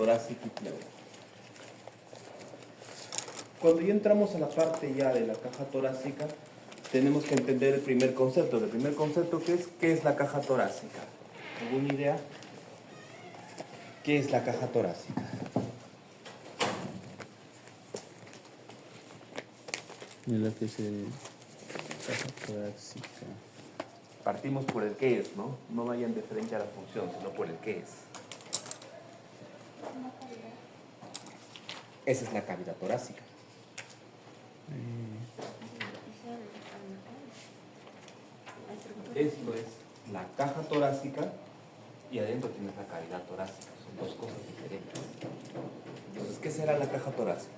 torácica y pleura. Cuando ya entramos a la parte ya de la caja torácica, tenemos que entender el primer concepto. El primer concepto que es, ¿qué es la caja torácica? ¿Alguna idea? ¿Qué es la caja torácica? Lo que es el caja torácica. Partimos por el qué es, ¿no? No vayan de frente a la función, sino por el qué es. Esa es la cavidad torácica. Esto es la caja torácica y adentro tienes la cavidad torácica. Son dos cosas diferentes. Entonces, ¿qué será la caja torácica?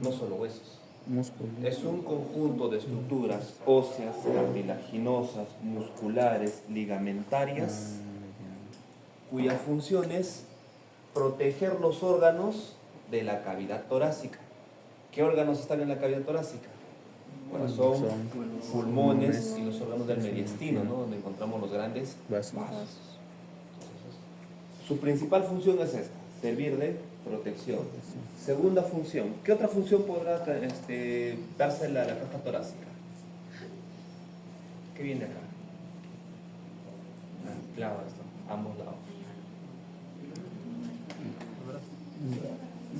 No solo huesos. Músculo. Es un conjunto de estructuras óseas, cartilaginosas, musculares, ligamentarias, cuya función es proteger los órganos de la cavidad torácica. ¿Qué órganos están en la cavidad torácica? Corazón, pulmones y los órganos del mediastino, ¿no? Donde encontramos los grandes Vasos. Su principal función es esta, servir de protección. Segunda función, ¿qué otra función podrá darse a la caja torácica? ¿Qué viene acá? Claro, esto, ambos lados.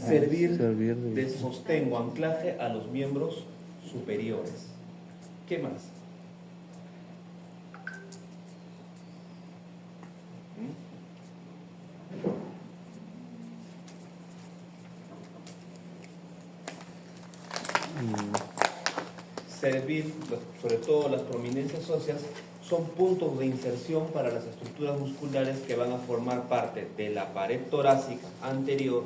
Servir de sostén o anclaje a los miembros superiores. ¿Qué más? Servir, sobre todo las prominencias óseas, son puntos de inserción para las estructuras musculares que van a formar parte de la pared torácica anterior,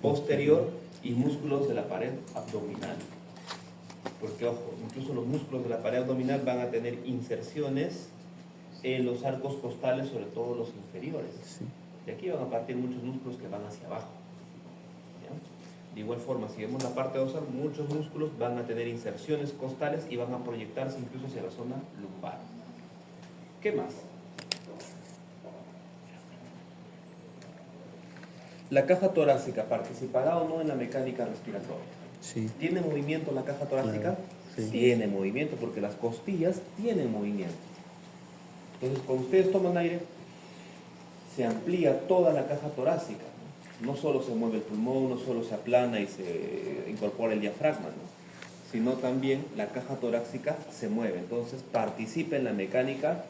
posterior y músculos de la pared abdominal. Porque, ojo, incluso los músculos de la pared abdominal van a tener inserciones en los arcos costales, sobre todo los inferiores. Sí. De aquí van a partir muchos músculos que van hacia abajo. ¿Ya? De igual forma, si vemos la parte ósea, muchos músculos van a tener inserciones costales y van a proyectarse incluso hacia la zona lumbar. ¿Qué más? La caja torácica participará o no en la mecánica respiratoria. Sí. ¿Tiene movimiento la caja torácica? Claro, sí. Tiene movimiento porque las costillas tienen movimiento. Entonces, cuando ustedes toman aire, se amplía toda la caja torácica. No solo se mueve el pulmón, no solo se aplana y se incorpora el diafragma, ¿no? Sino también la caja torácica se mueve. Entonces, participa en la mecánica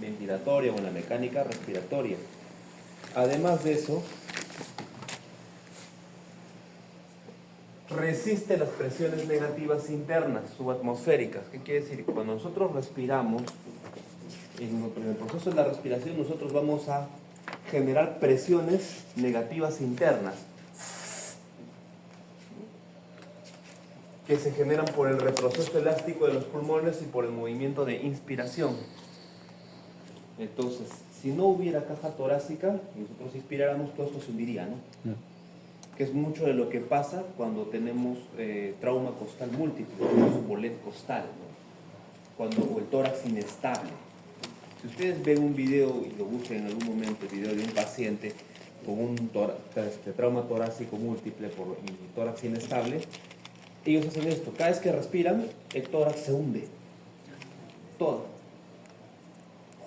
ventilatoria o en la mecánica respiratoria. Además de eso, resiste las presiones negativas internas subatmosféricas. ¿Qué quiere decir? Cuando nosotros respiramos, en el proceso de la respiración nosotros vamos a generar presiones negativas internas que se generan por el retroceso elástico de los pulmones y por el movimiento de inspiración. Entonces, si no hubiera caja torácica y nosotros inspiráramos, todo esto se hundiría, ¿no? No. Que es mucho de lo que pasa cuando tenemos trauma costal múltiple, un bolet costal, ¿no? O el tórax inestable. Si ustedes ven un video y lo buscan en algún momento, el video de un paciente con un trauma torácico múltiple por tórax inestable, ellos hacen esto. Cada vez que respiran, el tórax se hunde. Todo.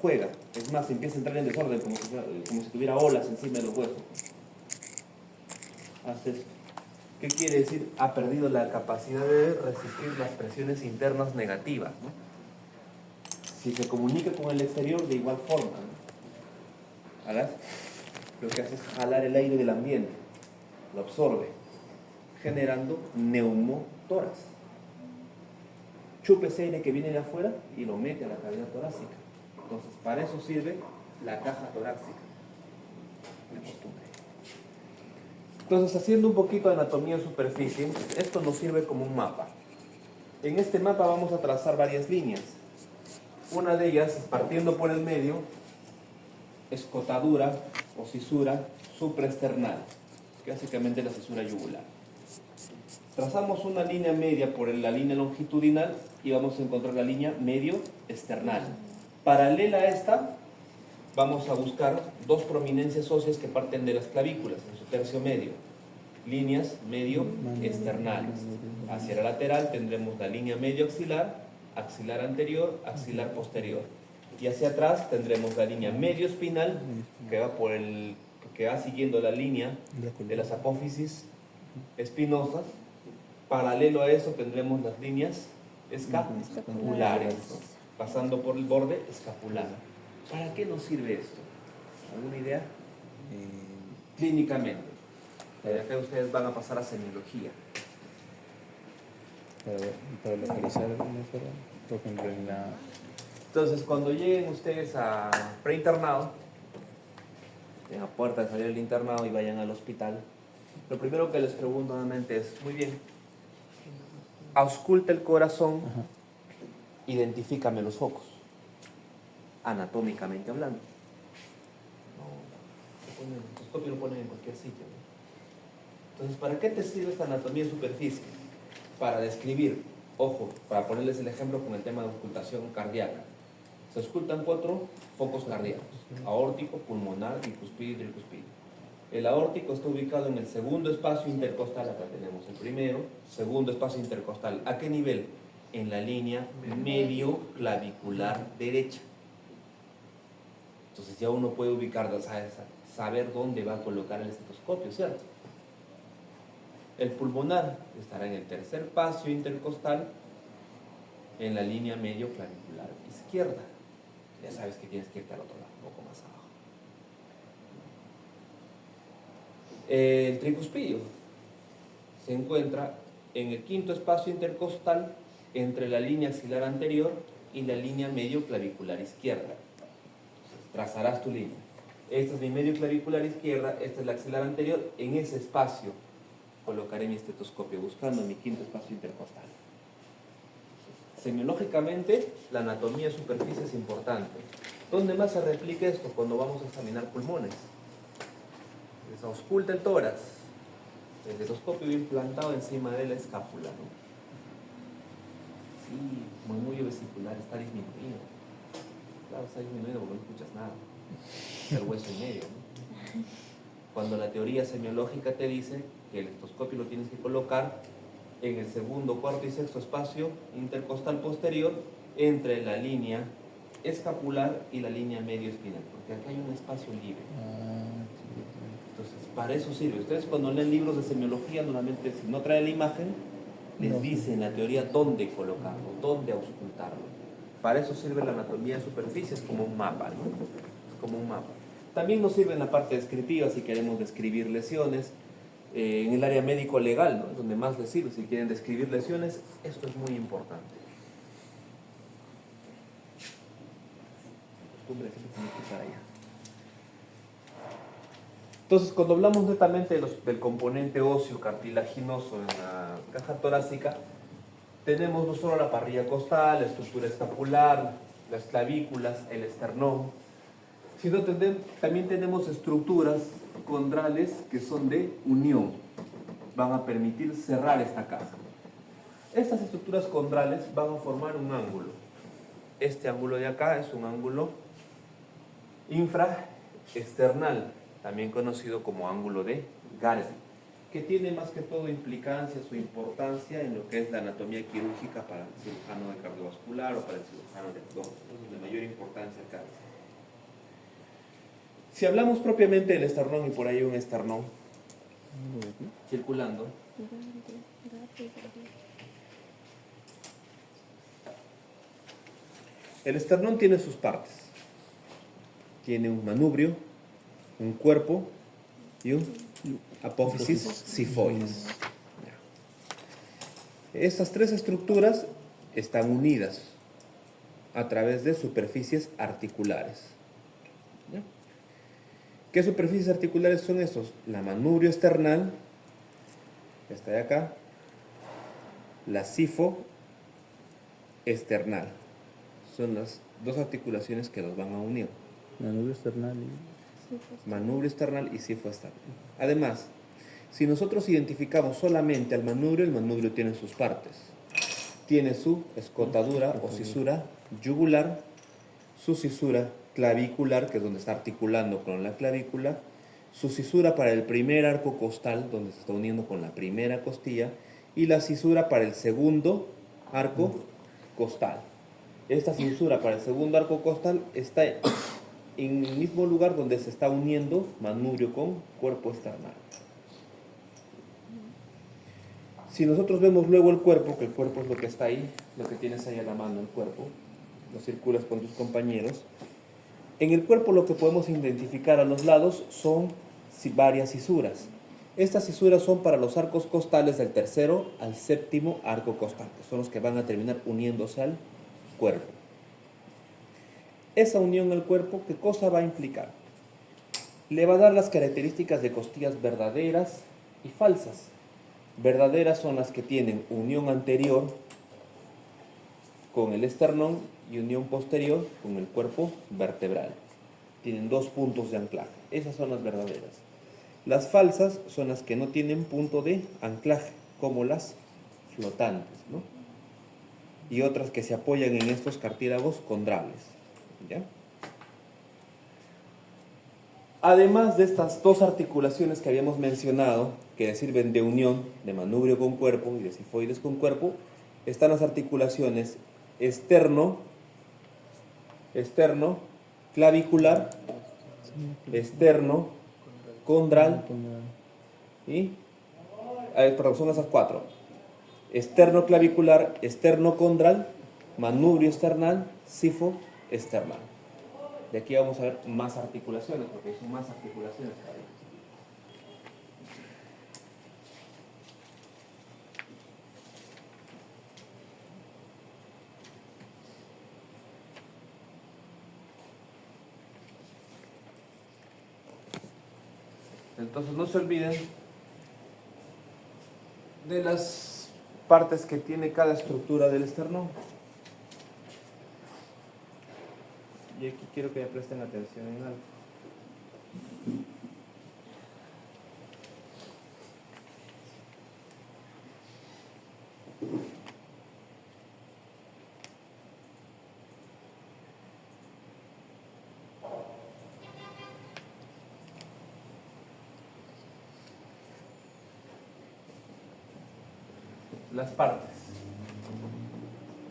Juega. Es más, empieza a entrar en desorden, como si tuviera olas encima de los huesos. Hace esto. ¿Qué quiere decir? Ha perdido la capacidad de resistir las presiones internas negativas, ¿no? Si se comunica con el exterior, de igual forma, ¿no? ¿Verdad? Lo que hace es jalar el aire del ambiente, lo absorbe, generando neumotórax. Chupa ese aire que viene de afuera y lo mete a la cavidad torácica. Entonces, para eso sirve la caja torácica. Una costumbre. Entonces, haciendo un poquito de anatomía en superficie, esto nos sirve como un mapa. En este mapa vamos a trazar varias líneas. Una de ellas, partiendo por el medio, es cotadura o cisura supraesternal, que básicamente es la cisura yugular. Trazamos una línea media por la línea longitudinal y vamos a encontrar la línea medio esternal. Paralela a esta vamos a buscar dos prominencias óseas que parten de las clavículas en su tercio medio. Líneas medio externales. Hacia la lateral tendremos la línea medio axilar, axilar anterior, axilar posterior. Y hacia atrás tendremos la línea medio espinal que va siguiendo la línea de las apófisis espinosas. Paralelo a eso tendremos las líneas escapulares, ¿no? Pasando por el borde escapular. ¿Para qué nos sirve esto? ¿Alguna idea? Clínicamente. Acá ustedes van a pasar a semiología. Para localizar mejor, por ejemplo, en la... Entonces, cuando lleguen ustedes a preinternado, en la puerta de salir del internado y vayan al hospital, lo primero que les pregunto nuevamente es, muy bien, ausculta el corazón, identifícame los focos, anatómicamente hablando. No, el microscopio lo ponen en cualquier sitio, ¿no? Entonces, ¿para qué te sirve esta anatomía de superficie? Para describir, ojo, para ponerles el ejemplo con el tema de auscultación cardíaca. Se auscultan 4 focos cardíacos: aórtico, pulmonar, bicuspídeo y tricuspídeo. El aórtico está ubicado en el segundo espacio intercostal. Acá tenemos el primero, segundo espacio intercostal. ¿A qué nivel? En la línea medio clavicular derecha. Entonces ya uno puede ubicar, saber dónde va a colocar el estetoscopio, ¿cierto? El pulmonar estará en el tercer espacio intercostal, en la línea medio clavicular izquierda. Ya sabes que tienes que irte al otro lado, un poco más abajo. El tricuspídeo se encuentra en el quinto espacio intercostal entre la línea axilar anterior y la línea medio clavicular izquierda. Entonces, trazarás tu línea. Esta es mi medio clavicular izquierda, esta es la axilar anterior. En ese espacio colocaré mi estetoscopio buscando mi quinto espacio intercostal. Semiológicamente, la anatomía de superficie es importante. ¿Dónde más se replica esto? Cuando vamos a examinar pulmones. Se ausculta el tórax, el estetoscopio bien plantado encima de la escápula, ¿no? Sí, murmullo vesicular está disminuido. Claro, está disminuido porque no escuchas nada. Está el hueso en medio, ¿no? Cuando la teoría semiológica te dice que el estetoscopio lo tienes que colocar en el segundo, cuarto y sexto espacio intercostal posterior entre la línea escapular y la línea medio espinal, porque acá hay un espacio libre. Entonces, para eso sirve. Ustedes cuando leen libros de semiología, normalmente si no trae la imagen, les dice en la teoría dónde colocarlo, dónde auscultarlo. Para eso sirve la anatomía de superficie, es como un mapa, ¿no? Es como un mapa. También nos sirve en la parte descriptiva si queremos describir lesiones. En el área médico-legal, ¿no? Donde más les sirve, si quieren describir lesiones, esto es muy importante. Costumbre siempre tiene que estar allá. Entonces, cuando hablamos netamente del componente óseo cartilaginoso en la caja torácica, tenemos no solo la parrilla costal, la estructura escapular, las clavículas, el esternón, sino también tenemos estructuras condrales que son de unión, van a permitir cerrar esta caja. Estas estructuras condrales van a formar un ángulo. Este ángulo de acá es un ángulo infraesternal, también conocido como ángulo de Gardner, que tiene más que todo implicancia, su importancia en lo que es la anatomía quirúrgica para el cirujano de cardiovascular o para el cirujano de abdomen. Entonces, de mayor importancia acá. Si hablamos propiamente del esternón, y por ahí un esternón circulando, el esternón tiene sus partes. Tiene un manubrio, un cuerpo y un apófisis sifoides. Estas tres estructuras están unidas a través de superficies articulares. ¿Ya? ¿Qué superficies articulares son estos? La manubrio esternal, esta de acá, la sifo esternal. Son las dos articulaciones que los van a unir. Manubrio esternal Manubrio esternal y sifo esternal. Además, si nosotros identificamos solamente al manubrio, el manubrio tiene sus partes. Tiene su escotadura o cisura yugular, su cisura clavicular, que es donde está articulando con la clavícula, su cisura para el primer arco costal, donde se está uniendo con la primera costilla, y la cisura para el segundo arco costal. Esta cisura para el segundo arco costal está en el mismo lugar donde se está uniendo manubrio con cuerpo esternal. Si nosotros vemos luego el cuerpo, que el cuerpo es lo que está ahí, lo que tienes ahí a la mano, el cuerpo, lo circulas con tus compañeros. En el cuerpo lo que podemos identificar a los lados son varias cisuras. Estas cisuras son para los arcos costales del tercero al séptimo arco costal, que son los que van a terminar uniéndose al cuerpo. Esa unión al cuerpo, ¿qué cosa va a implicar? Le va a dar las características de costillas verdaderas y falsas. Verdaderas son las que tienen unión anterior con el esternón y unión posterior con el cuerpo vertebral. Tienen dos puntos de anclaje. Esas son las verdaderas. Las falsas son las que no tienen punto de anclaje, como las flotantes, ¿no? Y otras que se apoyan en estos cartílagos condrales, ¿ya? Además de estas dos articulaciones que habíamos mencionado, que sirven de unión de manubrio con cuerpo y de cifoides con cuerpo, están las articulaciones externo, clavicular, externo, condral y, perdón, son esas cuatro: externo clavicular, externo condral, manubrio esternal, sifo esternal. De aquí vamos a ver más articulaciones, porque son más articulaciones todavía. Entonces no se olviden de las partes que tiene cada estructura del esternón. Y aquí quiero que me presten atención en algo. Las partes: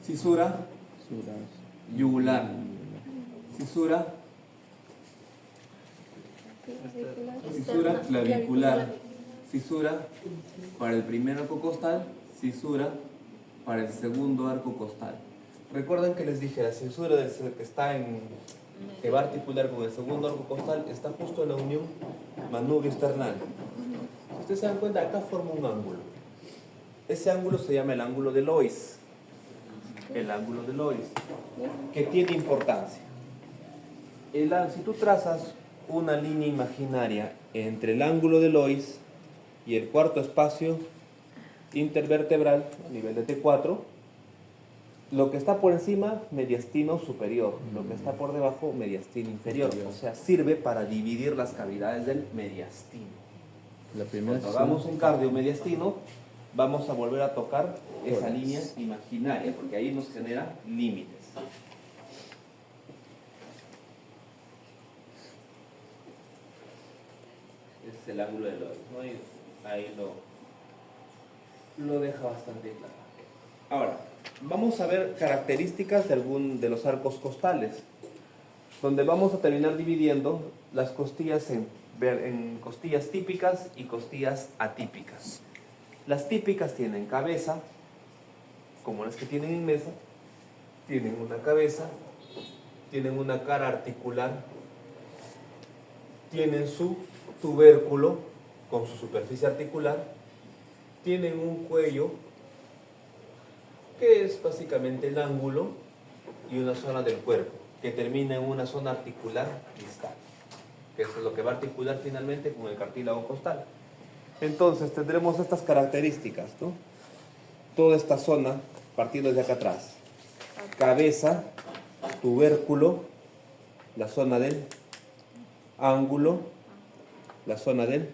cisura yugular, cisura clavicular, cisura para el primer arco costal, cisura para el segundo arco costal. Recuerden que les dije, la cisura que está que va a articular con el segundo arco costal está justo en la unión manubrio esternal. Si ustedes se dan cuenta, acá forma un ángulo. Ese ángulo se llama el ángulo de Lois. El ángulo de Lois, que tiene importancia. Si tú trazas una línea imaginaria entre el ángulo de Lois y el cuarto espacio intervertebral a nivel de T4, lo que está por encima, mediastino superior, lo que está por debajo, mediastino inferior. O sea, sirve para dividir las cavidades del mediastino. Cuando hagamos un cardio mediastino, vamos a volver a tocar esa línea imaginaria, porque ahí nos genera límites. Ese es el ángulo de Lois, ¿no? Y ahí lo deja bastante claro. Ahora, vamos a ver características de los arcos costales, donde vamos a terminar dividiendo las costillas en costillas típicas y costillas atípicas. Las típicas tienen cabeza, como las que tienen en mesa, tienen una cabeza, tienen una cara articular, tienen su tubérculo con su superficie articular, tienen un cuello que es básicamente el ángulo y una zona del cuerpo que termina en una zona articular distal, que es lo que va a articular finalmente con el cartílago costal. Entonces tendremos estas características, ¿no? Toda esta zona, partiendo desde acá atrás: cabeza, tubérculo, la zona del ángulo, la zona del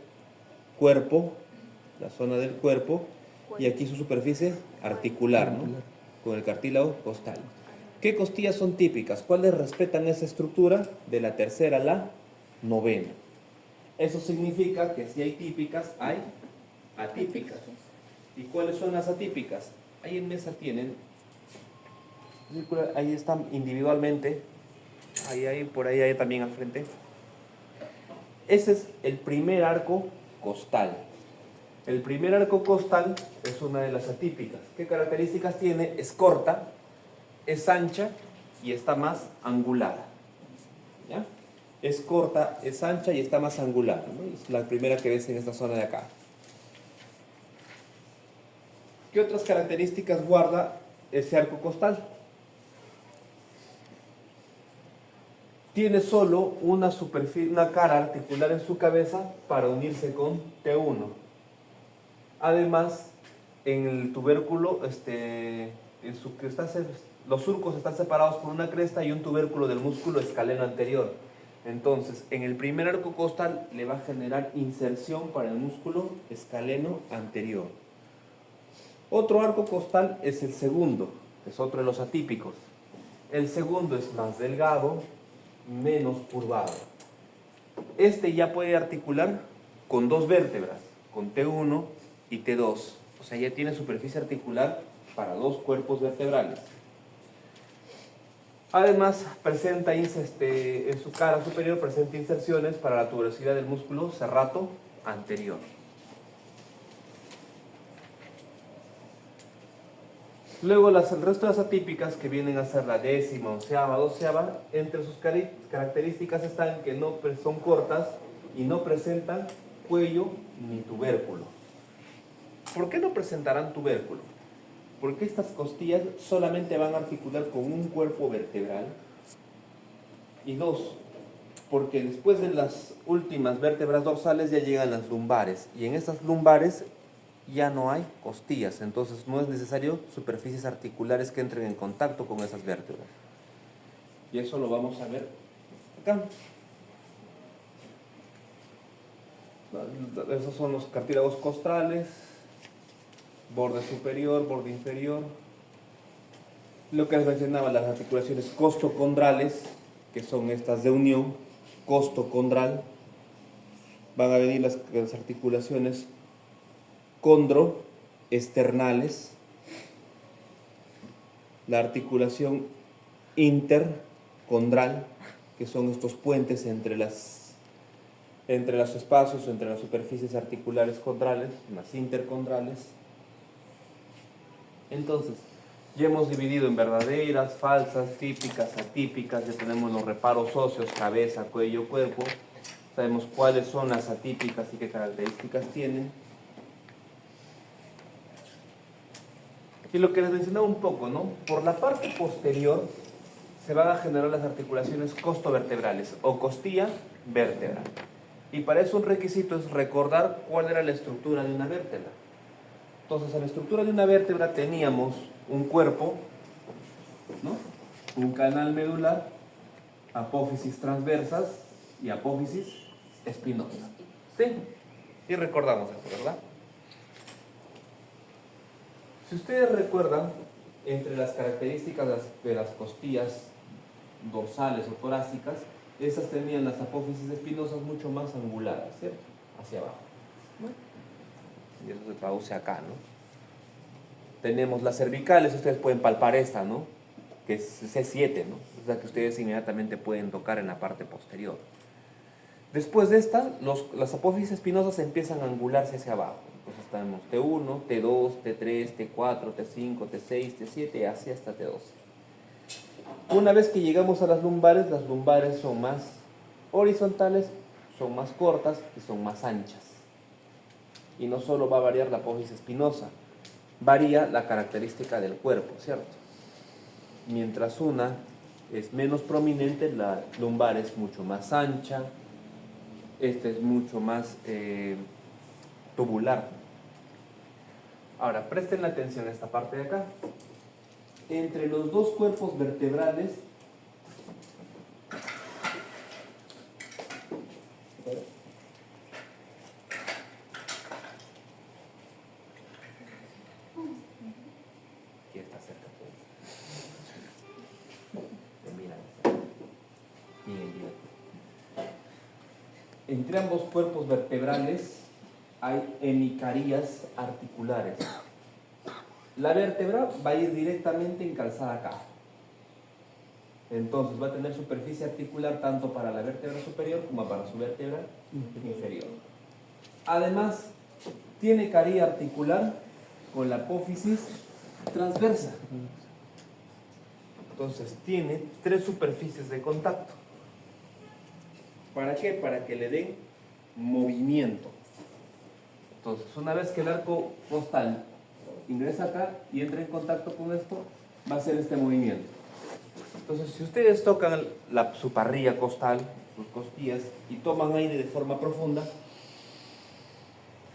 cuerpo, y aquí su superficie articular, ¿no? Con el cartílago costal. ¿Qué costillas son típicas? ¿Cuáles respetan esa estructura? De la tercera a la novena. Eso significa que si hay típicas, hay atípicas. ¿Y cuáles son las atípicas? Ahí en mesa tienen, ahí están individualmente, por ahí hay también al frente. Ese es el primer arco costal. El primer arco costal es una de las atípicas. ¿Qué características tiene? Es corta, es ancha y está más angulada. ¿Ya? Es corta, es ancha y está más angulada, ¿no? Es la primera que ves en esta zona de acá. ¿Qué otras características guarda ese arco costal? Tiene solo una superficie, una cara articular en su cabeza para unirse con T1. Además, en el tubérculo, los surcos están separados por una cresta y un tubérculo del músculo escaleno anterior. Entonces, en el primer arco costal le va a generar inserción para el músculo escaleno anterior. Otro arco costal es el segundo, es otro de los atípicos. El segundo es más delgado, menos curvado. Este ya puede articular con dos vértebras, con T1 y T2. O sea, ya tiene superficie articular para dos cuerpos vertebrales. Además, presenta en su cara superior presenta inserciones para la tuberosidad del músculo serrato anterior. Luego el resto de las atípicas, que vienen a ser la décima, onceava, doceava, entre sus características están que no son cortas y no presentan cuello ni tubérculo. ¿Por qué no presentarán tubérculo? Porque estas costillas solamente van a articular con un cuerpo vertebral. Y dos, porque después de las últimas vértebras dorsales ya llegan las lumbares. Y en estas lumbares ya no hay costillas, entonces no es necesario superficies articulares que entren en contacto con esas vértebras. Y eso lo vamos a ver acá. Esos son los cartílagos costrales, borde superior, borde inferior. Lo que les mencionaba, las articulaciones costocondrales, que son estas de unión, costocondral. Van a venir las articulaciones condroesternales, la articulación intercondral, que son estos puentes entre los espacios, entre las superficies articulares condrales, las intercondrales. Entonces, ya hemos dividido en verdaderas, falsas, típicas, atípicas. Ya tenemos los reparos óseos, cabeza, cuello, cuerpo. Sabemos cuáles son las atípicas y qué características tienen. Y lo que les mencionaba un poco, ¿no? Por la parte posterior se van a generar las articulaciones costovertebrales o costilla vértebra. Y para eso un requisito es recordar cuál era la estructura de una vértebra. Entonces, en la estructura de una vértebra teníamos un cuerpo, ¿no? Un canal medular, apófisis transversas y apófisis espinosa. ¿Sí? Y recordamos eso, ¿verdad? Si ustedes recuerdan, entre las características de las costillas dorsales o torácicas, esas tenían las apófisis espinosas mucho más anguladas, ¿cierto? Hacia abajo, ¿no? Y eso se traduce acá, ¿no? Tenemos las cervicales, ustedes pueden palpar esta, ¿no? Que es C7, ¿no? O sea, que ustedes inmediatamente pueden tocar en la parte posterior. Después de esta, las apófisis espinosas empiezan a angularse hacia abajo. Entonces tenemos T1, T2, T3, T4, T5, T6, T7 y así hasta T12. Una vez que llegamos a las lumbares son más horizontales, son más cortas y son más anchas. Y no solo va a variar la apófisis espinosa, varía la característica del cuerpo, ¿cierto? Mientras una es menos prominente, la lumbar es mucho más ancha, esta es mucho más tubular. Ahora, presten la atención a esta parte de acá. Entre los dos cuerpos vertebrales aquí está cerca. entre ambos cuerpos vertebrales hay hemicarías articulares. La vértebra va a ir directamente encalzada acá. Entonces va a tener superficie articular tanto para la vértebra superior como para su vértebra inferior. Además, tiene caría articular con la apófisis transversa. Entonces tiene 3 superficies de contacto. ¿Para qué? Para que le den movimiento. Entonces, una vez que el arco costal ingresa acá y entra en contacto con esto, va a hacer este movimiento. Entonces, si ustedes tocan su parrilla costal, sus costillas, y toman aire de forma profunda,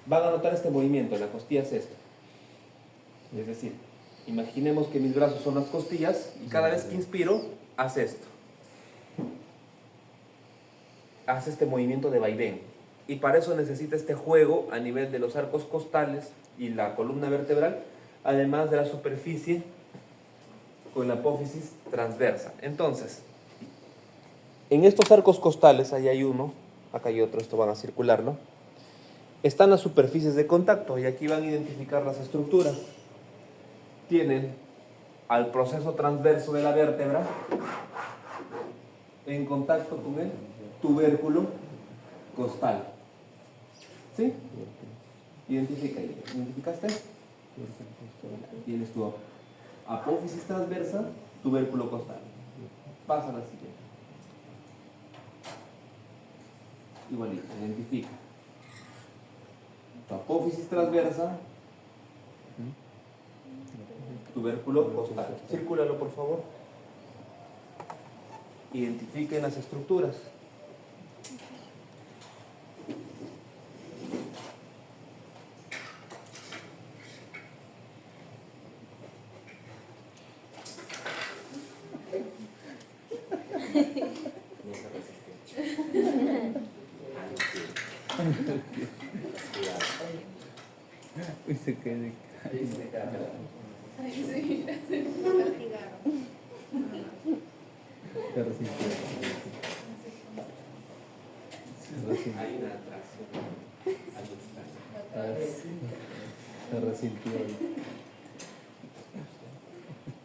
van a notar este movimiento. La costilla es esto. Es decir, imaginemos que mis brazos son las costillas y cada vez que inspiro, hace esto. Hace este movimiento de vaivén. Y para eso necesita este juego a nivel de los arcos costales y la columna vertebral, además de la superficie con la apófisis transversa. Entonces, en estos arcos costales, ahí hay uno, acá hay otro, esto van a circularlo, están las superficies de contacto y aquí van a identificar las estructuras. Tienen al proceso transverso de la vértebra en contacto con el tubérculo costal. ¿Sí? ¿Identificaste? Tienes tu apófisis transversa, tubérculo costal. Pasa a la siguiente. Igualito, identifica. Tu apófisis transversa, tubérculo costal. Círculalo, por favor. Identifiquen las estructuras. Uy, se quede. Se resintió. Se resintió. Hay una atracción. Ah, se resintió.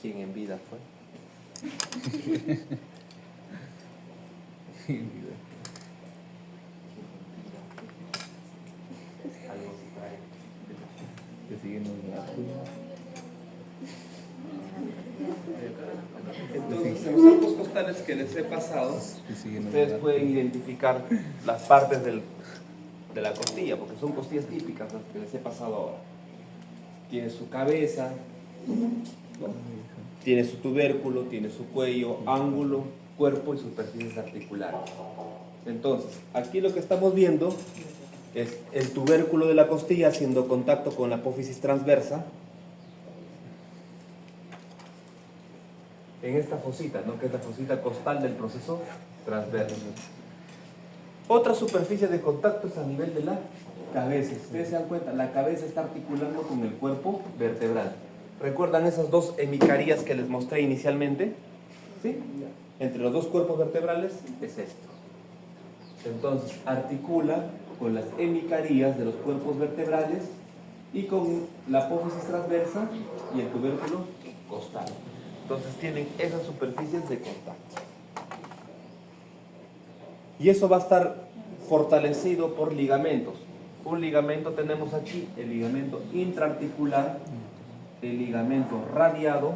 ¿Quién en vida fue? Algo se trae. Que siguen un rato. Entonces, en los arcos costales que les he pasado, ustedes pueden identificar las partes de la costilla, porque son costillas típicas las que les he pasado ahora. Tiene su cabeza, ¿no? Tiene su tubérculo, tiene su cuello, ángulo, cuerpo y superficies articulares. Entonces, aquí lo que estamos viendo es el tubérculo de la costilla haciendo contacto con la apófisis transversa en esta fosita, ¿no? Que es la fosita costal del proceso transverso. Otra superficie de contacto es a nivel de la cabeza. Si ustedes se dan cuenta, la cabeza está articulando con el cuerpo vertebral. ¿Recuerdan esas 2 hemicarías que les mostré inicialmente? ¿Sí? Entre los 2 cuerpos vertebrales es esto. Entonces, articula con las hemicarías de los cuerpos vertebrales y con la apófisis transversa y el tubérculo costal. Entonces tienen esas superficies de contacto. Y eso va a estar fortalecido por ligamentos. Un ligamento tenemos aquí, el ligamento intraarticular, el ligamento radiado,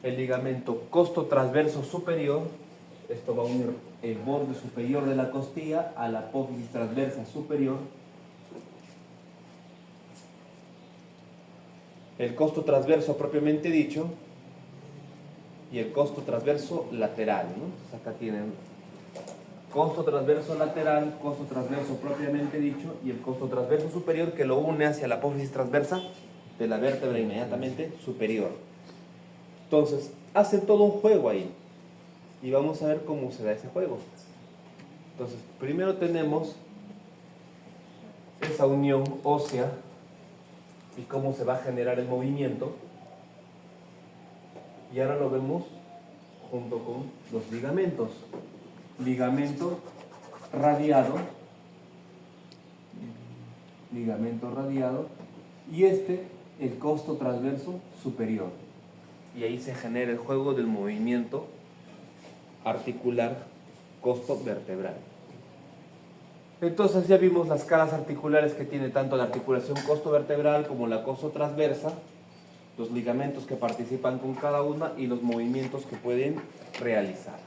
el ligamento costotransverso superior. Esto va a unir el borde superior de la costilla a la apófisis transversa superior. El costo transverso propiamente dicho y el costo transverso lateral, ¿no? Acá tienen costo transverso lateral, costo transverso propiamente dicho y el costo transverso superior que lo une hacia la apófisis transversa de la vértebra inmediatamente superior. Entonces, hace todo un juego ahí y vamos a ver cómo se da ese juego. Entonces, primero tenemos esa unión ósea y cómo se va a generar el movimiento. Y ahora lo vemos junto con los ligamentos. Ligamento radiado, y el costo transverso superior. Y ahí se genera el juego del movimiento articular costo vertebral. Entonces ya vimos las caras articulares que tiene tanto la articulación costo vertebral como la costo transversa, los ligamentos que participan con cada una y los movimientos que pueden realizar.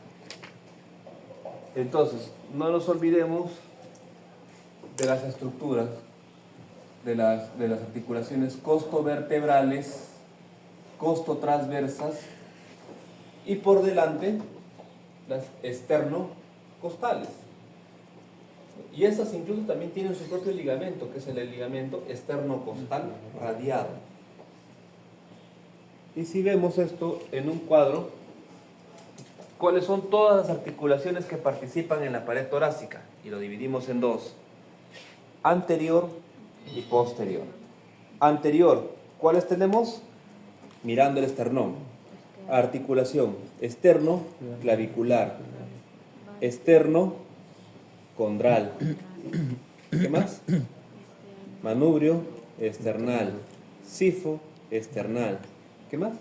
Entonces, no nos olvidemos de las estructuras de las articulaciones costovertebrales, costotransversas y por delante las esternocostales. Y esas incluso también tienen su propio ligamento, que es el ligamento esternocostal radiado. Y si vemos esto en un cuadro, ¿cuáles son todas las articulaciones que participan en la pared torácica? Y lo dividimos en dos: anterior y posterior. Anterior, ¿cuáles tenemos? Mirando el esternón. Articulación esterno-clavicular, esterno-condral. ¿Qué más? Manubrio esternal, sifo esternal. ¿Qué más?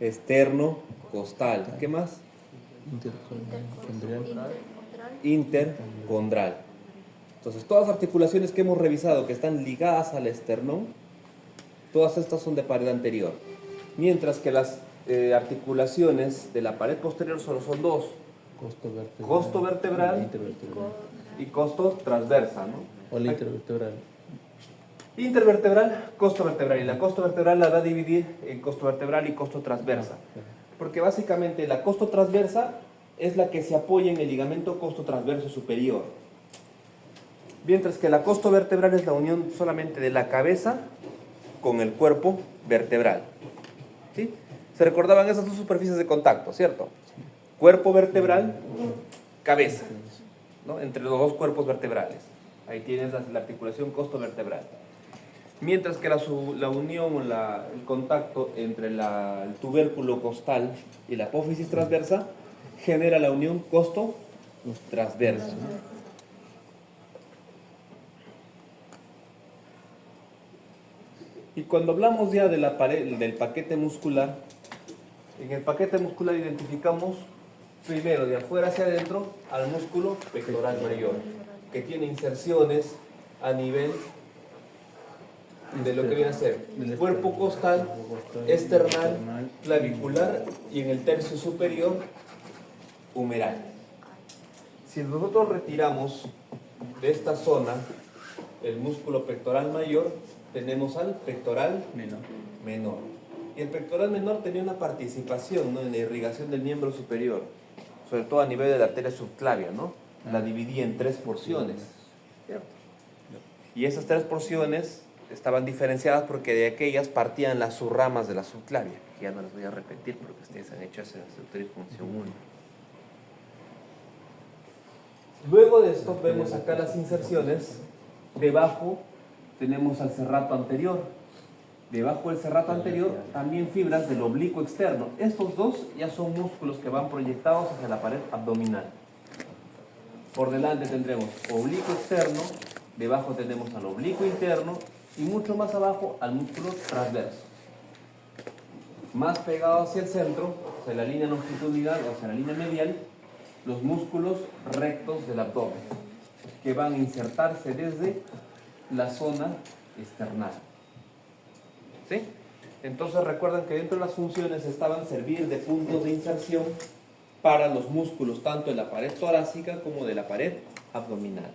Esterno-costal. ¿Qué más? Intercondral. Entonces, todas las articulaciones que hemos revisado que están ligadas al esternón, todas estas son de pared anterior. Mientras que las articulaciones de la pared posterior solo son dos: costo vertebral y costo transversa, ¿no? O la intervertebral. Intervertebral, costo vertebral. Y la costo vertebral la va a dividir en costo vertebral y costo transversa. Porque básicamente la costo transversa es la que se apoya en el ligamento costo transverso superior. Mientras que la costo vertebral es la unión solamente de la cabeza con el cuerpo vertebral. ¿Sí? Se recordaban esas dos superficies de contacto, ¿cierto? Cuerpo vertebral, cabeza, ¿no? Entre los dos cuerpos vertebrales. Ahí tienes la articulación costo vertebral. Mientras que la unión o el contacto entre el tubérculo costal y la apófisis transversa genera la unión costo transversa. Y cuando hablamos ya de la pared, del paquete muscular, en el paquete muscular identificamos primero de afuera hacia adentro al músculo pectoral mayor, que tiene inserciones a nivel de lo que viene a ser el cuerpo costal, esternal, clavicular y en el tercio superior humeral. Si nosotros retiramos de esta zona el músculo pectoral mayor, tenemos al pectoral menor. Y el pectoral menor tenía una participación, ¿no?, en la irrigación del miembro superior, sobre todo a nivel de la arteria subclavia, ¿no? La dividía en 3 porciones, ¿cierto? Y esas 3 porciones estaban diferenciadas porque de aquellas partían las subramas de la subclavia, que ya no las voy a repetir porque ustedes han hecho esa estructura y función 1. Luego de esto vemos acá las inserciones. Debajo tenemos al serrato anterior. Debajo del serrato anterior también fibras del oblicuo externo. Estos dos ya son músculos que van proyectados hacia la pared abdominal. Por delante tendremos oblicuo externo, debajo tenemos al oblicuo interno y mucho más abajo al músculo transverso. Más pegado hacia el centro, hacia la línea longitudinal o hacia la línea medial, los músculos rectos del abdomen, que van a insertarse desde la zona external. ¿Sí? Entonces recuerdan que dentro de las funciones estaban servir de puntos de inserción para los músculos tanto de la pared torácica como de la pared abdominal.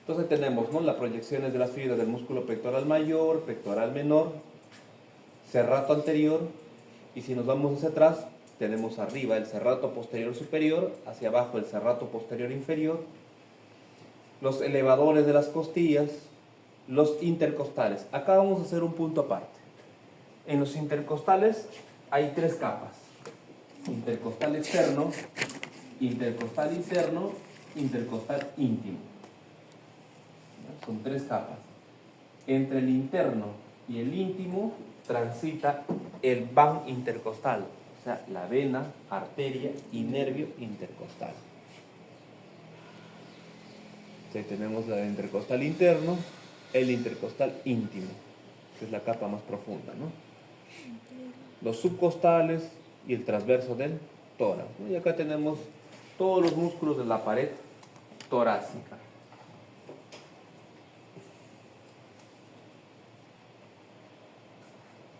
Entonces tenemos, ¿no?, las proyecciones de las fibras del músculo pectoral mayor, pectoral menor, serrato anterior, y si nos vamos hacia atrás, tenemos arriba el serrato posterior superior, hacia abajo el serrato posterior inferior, los elevadores de las costillas, los intercostales. Acá vamos a hacer un punto aparte. En los intercostales hay 3 capas: intercostal externo, intercostal interno, intercostal íntimo. Son 3 capas. Entre el interno y el íntimo transita el van intercostal, o sea, la vena, arteria y nervio intercostal. Entonces tenemos la intercostal interno, el intercostal íntimo, que es la capa más profunda, ¿no? Los subcostales y el transverso del tórax, ¿no? Y acá tenemos todos los músculos de la pared torácica.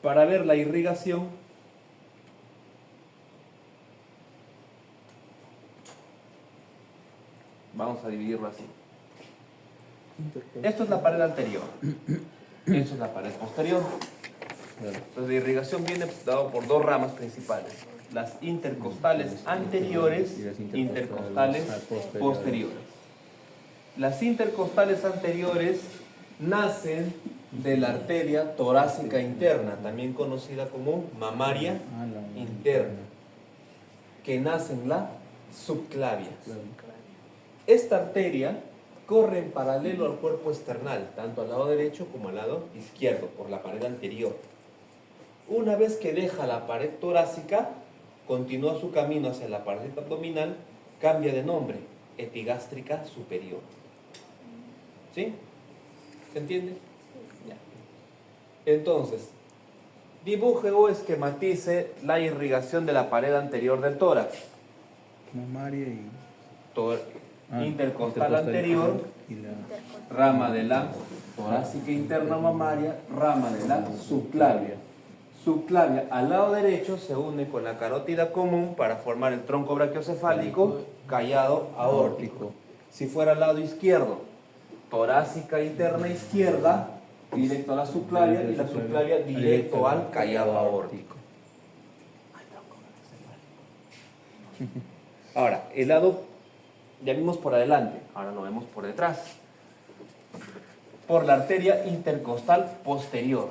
Para ver la irrigación, vamos a dividirlo así. Esto es la pared anterior, esto es la pared posterior. Entonces la irrigación viene dado por dos ramas principales: las intercostales anteriores e intercostales posteriores. Las intercostales anteriores nacen de la arteria torácica interna, también conocida como mamaria interna, que nace en la subclavia. Esta arteria corre en paralelo al cuerpo external, tanto al lado derecho como al lado izquierdo, por la pared anterior. Una vez que deja la pared torácica, continúa su camino hacia la pared abdominal, cambia de nombre, epigástrica superior. ¿Sí? ¿Se entiende? Ya. Entonces, dibuje o esquematice la irrigación de la pared anterior del tórax. Mamaria y Intercostal anterior, y la rama de la torácica interna mamaria, rama de la subclavia. Subclavia al lado derecho se une con la carótida común para formar el tronco brachiocefálico, callado aórtico. Si fuera al lado izquierdo, torácica interna izquierda, directo a la subclavia, y la subclavia directo al callado aórtico. Ahora, el lado, ya vimos por adelante, ahora lo vemos por detrás. Por la arteria intercostal posterior.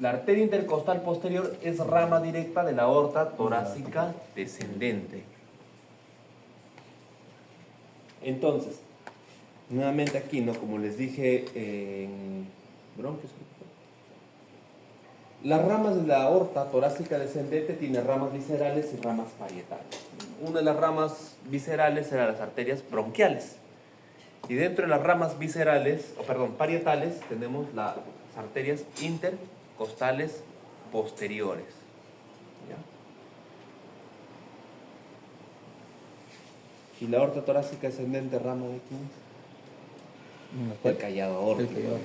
La arteria intercostal posterior es rama directa de la aorta torácica descendente. Entonces, nuevamente aquí, ¿no? Como les dije en bronquios, las ramas de la aorta torácica descendente tienen ramas viscerales y ramas parietales. Una de las ramas viscerales eran las arterias bronquiales. Y dentro de las ramas viscerales, parietales, tenemos las arterias intercostales posteriores. ¿Ya? Y la aorta torácica descendente, rama de quién? El callado aórtico.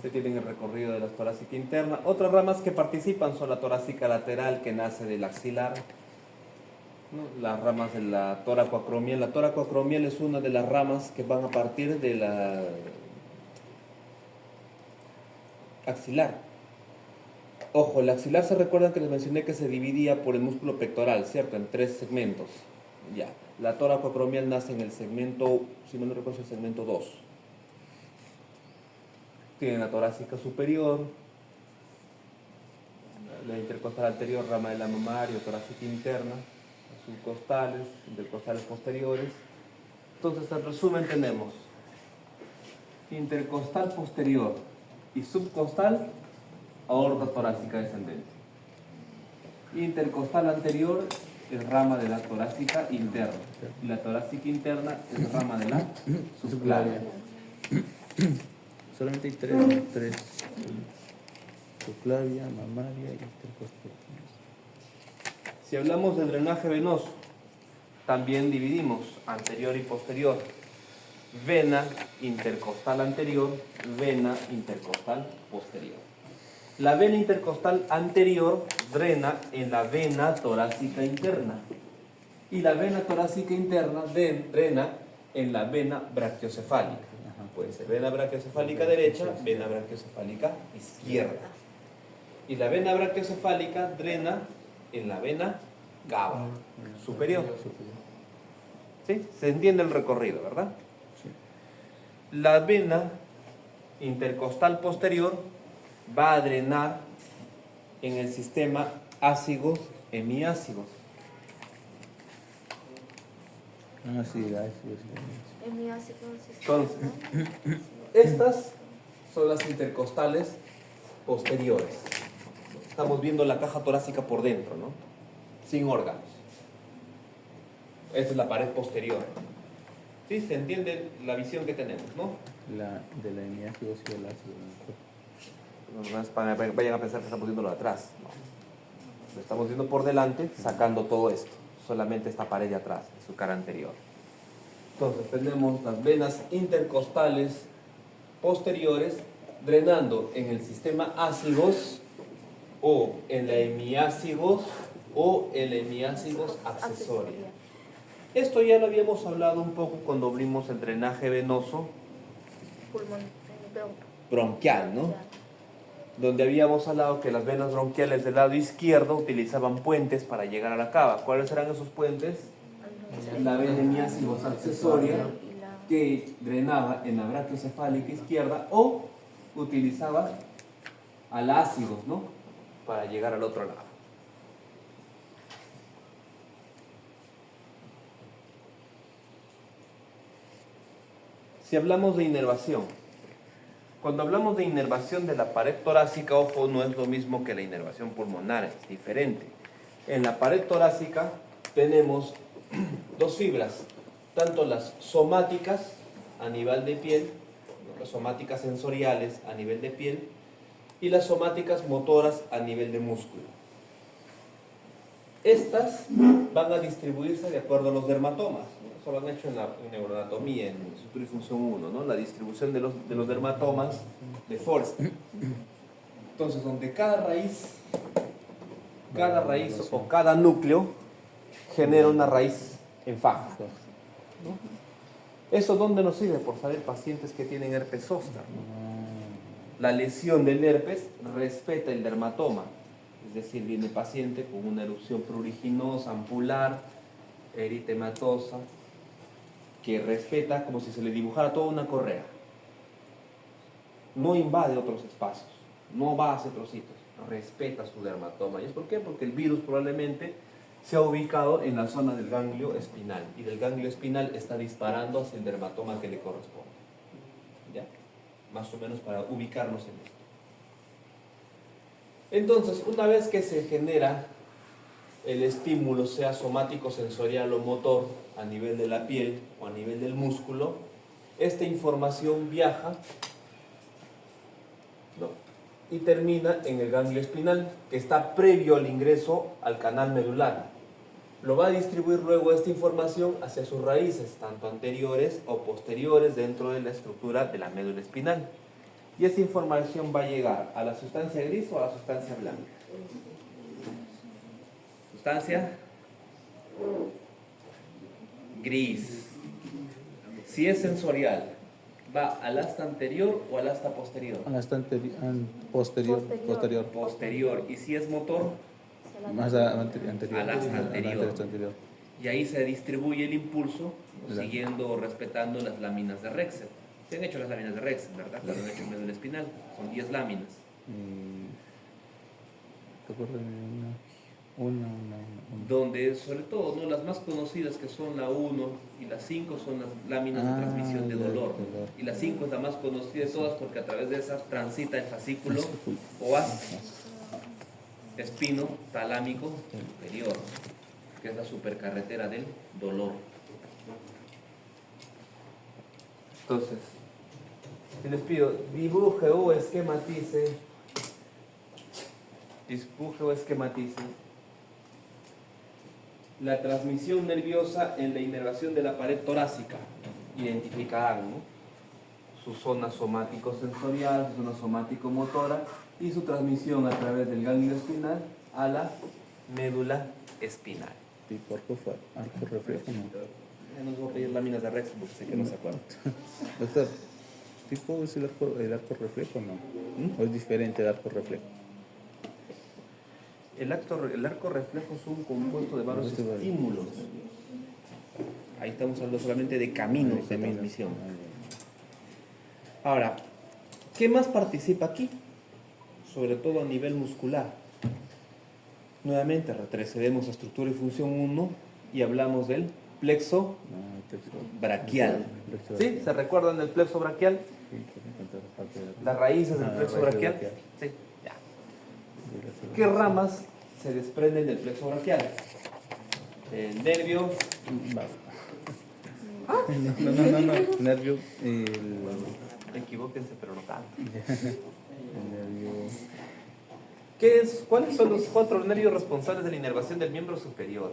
Se tienen el recorrido de la torácica interna. Otras ramas que participan son la torácica lateral, que nace del axilar, ¿no? Las ramas de la toracoacromial. La toracoacromial es una de las ramas que van a partir de la axilar. Ojo, el axilar, se recuerdan que les mencioné que se dividía por el músculo pectoral, ¿cierto? En 3 segmentos. Ya. La toracoacromial nace en el segmento, si no me recuerdo, el segmento 2. Tiene la torácica superior, la intercostal anterior, rama de la mamaria, torácica interna, las subcostales, intercostales posteriores. Entonces, en resumen, tenemos intercostal posterior y subcostal, aorta torácica descendente. Intercostal anterior es rama de la torácica interna, y la torácica interna es rama de la subclavia. solamente hay tres. Subclavia, mamaria y intercostal. Si hablamos del drenaje venoso, también dividimos anterior y posterior. Vena intercostal anterior, vena intercostal posterior. La vena intercostal anterior drena en la vena torácica interna, y la vena torácica interna drena en la vena brachiocefálica. Puede ser vena brachiocefálica derecha, vena brachiocefálica izquierda. Y la vena brachiocefálica drena en la vena cava superior. ¿Sí? Se entiende el recorrido, ¿verdad? Sí. La vena intercostal posterior va a drenar en el sistema ácigos hemiácigos. Ah, sí, ácidos. Entonces, estas son las intercostales posteriores. Estamos viendo la caja torácica por dentro, ¿no? Sin órganos. Esta es la pared posterior. ¿Sí? Se entiende la visión que tenemos, ¿no? De la hemiácidos y el ácido. Vayan a pensar que estamos viendo lo de atrás. ¿No? Lo estamos viendo por delante, sacando todo esto. Solamente esta pared de atrás, de su cara anterior. Entonces tenemos las venas intercostales posteriores drenando en el sistema ácigos o en la hemiácigos o el hemiácigos accesoria. Esto ya lo habíamos hablado un poco cuando vimos el drenaje venoso bronquial, ¿no? Donde habíamos hablado que las venas bronquiales del lado izquierdo utilizaban puentes para llegar a la cava. ¿Cuáles eran esos puentes? La vena hemiácigos accesoria, que drenaba en la brachiocefálica izquierda, o utilizaba al ácido, ¿no? Para llegar al otro lado. Si hablamos de inervación, cuando hablamos de inervación de la pared torácica, ojo, no es lo mismo que la inervación pulmonar, es diferente. En la pared torácica tenemos dos fibras, tanto las somáticas a nivel de piel, las somáticas sensoriales a nivel de piel, y las somáticas motoras a nivel de músculo. Estas van a distribuirse de acuerdo a los dermatomas, ¿no? Eso lo han hecho en neuroanatomía, en estructura y función 1, ¿no? La distribución de los dermatomas de Forster. Entonces, donde cada raíz o cada núcleo genera una raíz en faja, ¿no? ¿Eso dónde nos sirve? Por saber pacientes que tienen herpes zóster, ¿no? La lesión del herpes respeta el dermatoma, es decir, viene el paciente con una erupción pruriginosa, ampular, eritematosa, que respeta como si se le dibujara toda una correa. No invade otros espacios, no va hacia otros sitios, respeta su dermatoma. ¿Y es por qué? Porque el virus probablemente se ha ubicado en la zona del ganglio espinal, y del ganglio espinal está disparando hacia el dermatoma que le corresponde. ¿Ya? Más o menos para ubicarnos en esto. Entonces, una vez que se genera el estímulo, sea somático, sensorial o motor, a nivel de la piel o a nivel del músculo, esta información viaja, ¿no? Y termina en el ganglio espinal, que está previo al ingreso al canal medular. Lo va a distribuir luego esta información hacia sus raíces, tanto anteriores o posteriores dentro de la estructura de la médula espinal. Y esta información va a llegar a la sustancia gris o a la sustancia blanca. Sustancia gris. Si es sensorial, ¿va al asta anterior o al asta posterior? Al asta posterior. Posterior. ¿Y si es motor? Más anterior. Al asta anterior. Y ahí se distribuye el impulso, siguiendo o respetando las láminas de Rexel. Se han hecho las láminas de Rexel, ¿verdad? Claro, han hecho en médula espinal. Son 10 láminas. Una. Donde, sobre todo, ¿no? Las más conocidas, que son la 1 y la 5, son las láminas de transmisión de dolor. Y la 5 es la más conocida de todas porque a través de esas transita el fascículo oásico, espino talámico superior, que es la supercarretera del dolor. Entonces, les pido, dibuje o esquematice la transmisión nerviosa en la inervación de la pared torácica. Identificarán, ¿no? Su zona somático-sensorial, su zona somático-motora y su transmisión a través del ganglio espinal a la médula espinal. ¿Tipo arco reflejo? Ya nos voy a pedir láminas de Rex porque sé que no se acuerdan. Doctor, ¿tipo es el arco reflejo o no? ¿O es diferente el arco reflejo? El arco reflejo es un compuesto de varios estímulos. Ahí estamos hablando solamente de caminos de transmisión. Ahora, ¿Qué más participa aquí? Sobre todo a nivel muscular. Nuevamente retrocedemos a estructura y función 1 y hablamos del plexo No, el plexo braquial. plexo ¿Sí? braquial. ¿Se recuerdan del plexo braquial? Sí, que me contó la parte de Las raíces del la plexo raíz braquial. Sí, ya. ¿Qué ramas se desprenden del plexo braquial? El nervio. No. Nervio. Equivóquense, pero no tanto. El nervio. ¿Cuáles son los 4 nervios responsables de la inervación del miembro superior?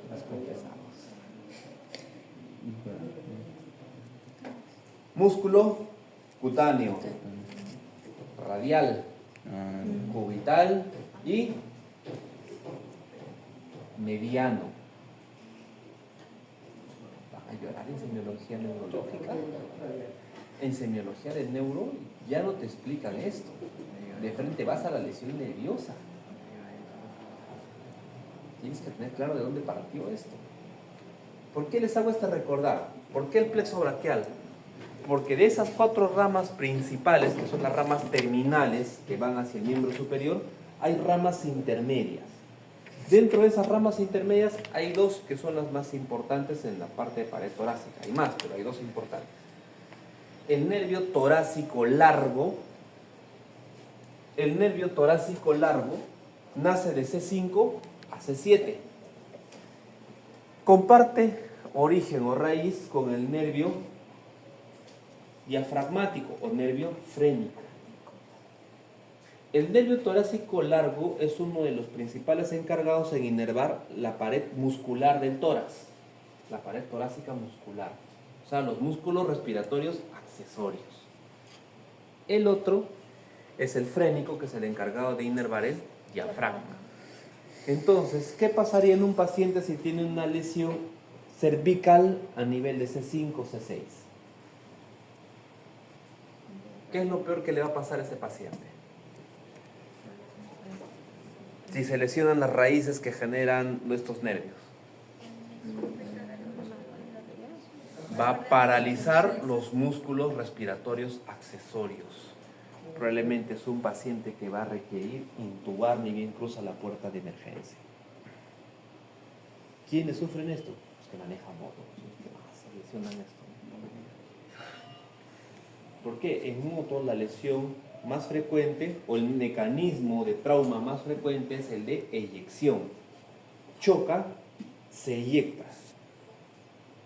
Las confesamos. Músculo cutáneo, radial, cubital y mediano. ¿Van a llorar en semiología neurológica? En semiología del neuro ya no te explican esto. De frente vas a la lesión nerviosa. Tienes que tener claro de dónde partió esto. ¿Por qué les hago este recordar? ¿Por qué el plexo braquial? Porque de esas 4 ramas principales, que son las ramas terminales que van hacia el miembro superior, hay ramas intermedias. Dentro de esas ramas intermedias hay 2 que son las más importantes en la parte de pared torácica. Hay más, pero hay 2 importantes. El nervio torácico largo nace de C5 a C7. Comparte origen o raíz con el nervio diafragmático o nervio frénico. El nervio torácico largo es uno de los principales encargados en inervar la pared muscular del tórax, la pared torácica muscular, o sea, los músculos respiratorios accesorios. El otro es el frénico, que es el encargado de inervar el diafragma. Entonces, ¿qué pasaría en un paciente si tiene una lesión cervical a nivel de C5 o C6? ¿Qué es lo peor que le va a pasar a ese paciente? Si se lesionan las raíces que generan nuestros nervios. Va a paralizar los músculos respiratorios accesorios. Probablemente es un paciente que va a requerir intubar ni bien cruza la puerta de emergencia. ¿Quiénes sufren esto? Los que manejan moto. ¿Qué más se lesionan esto? ¿Por qué? En moto la lesión más frecuente o el mecanismo de trauma más frecuente es el de eyección. Choca, se eyecta.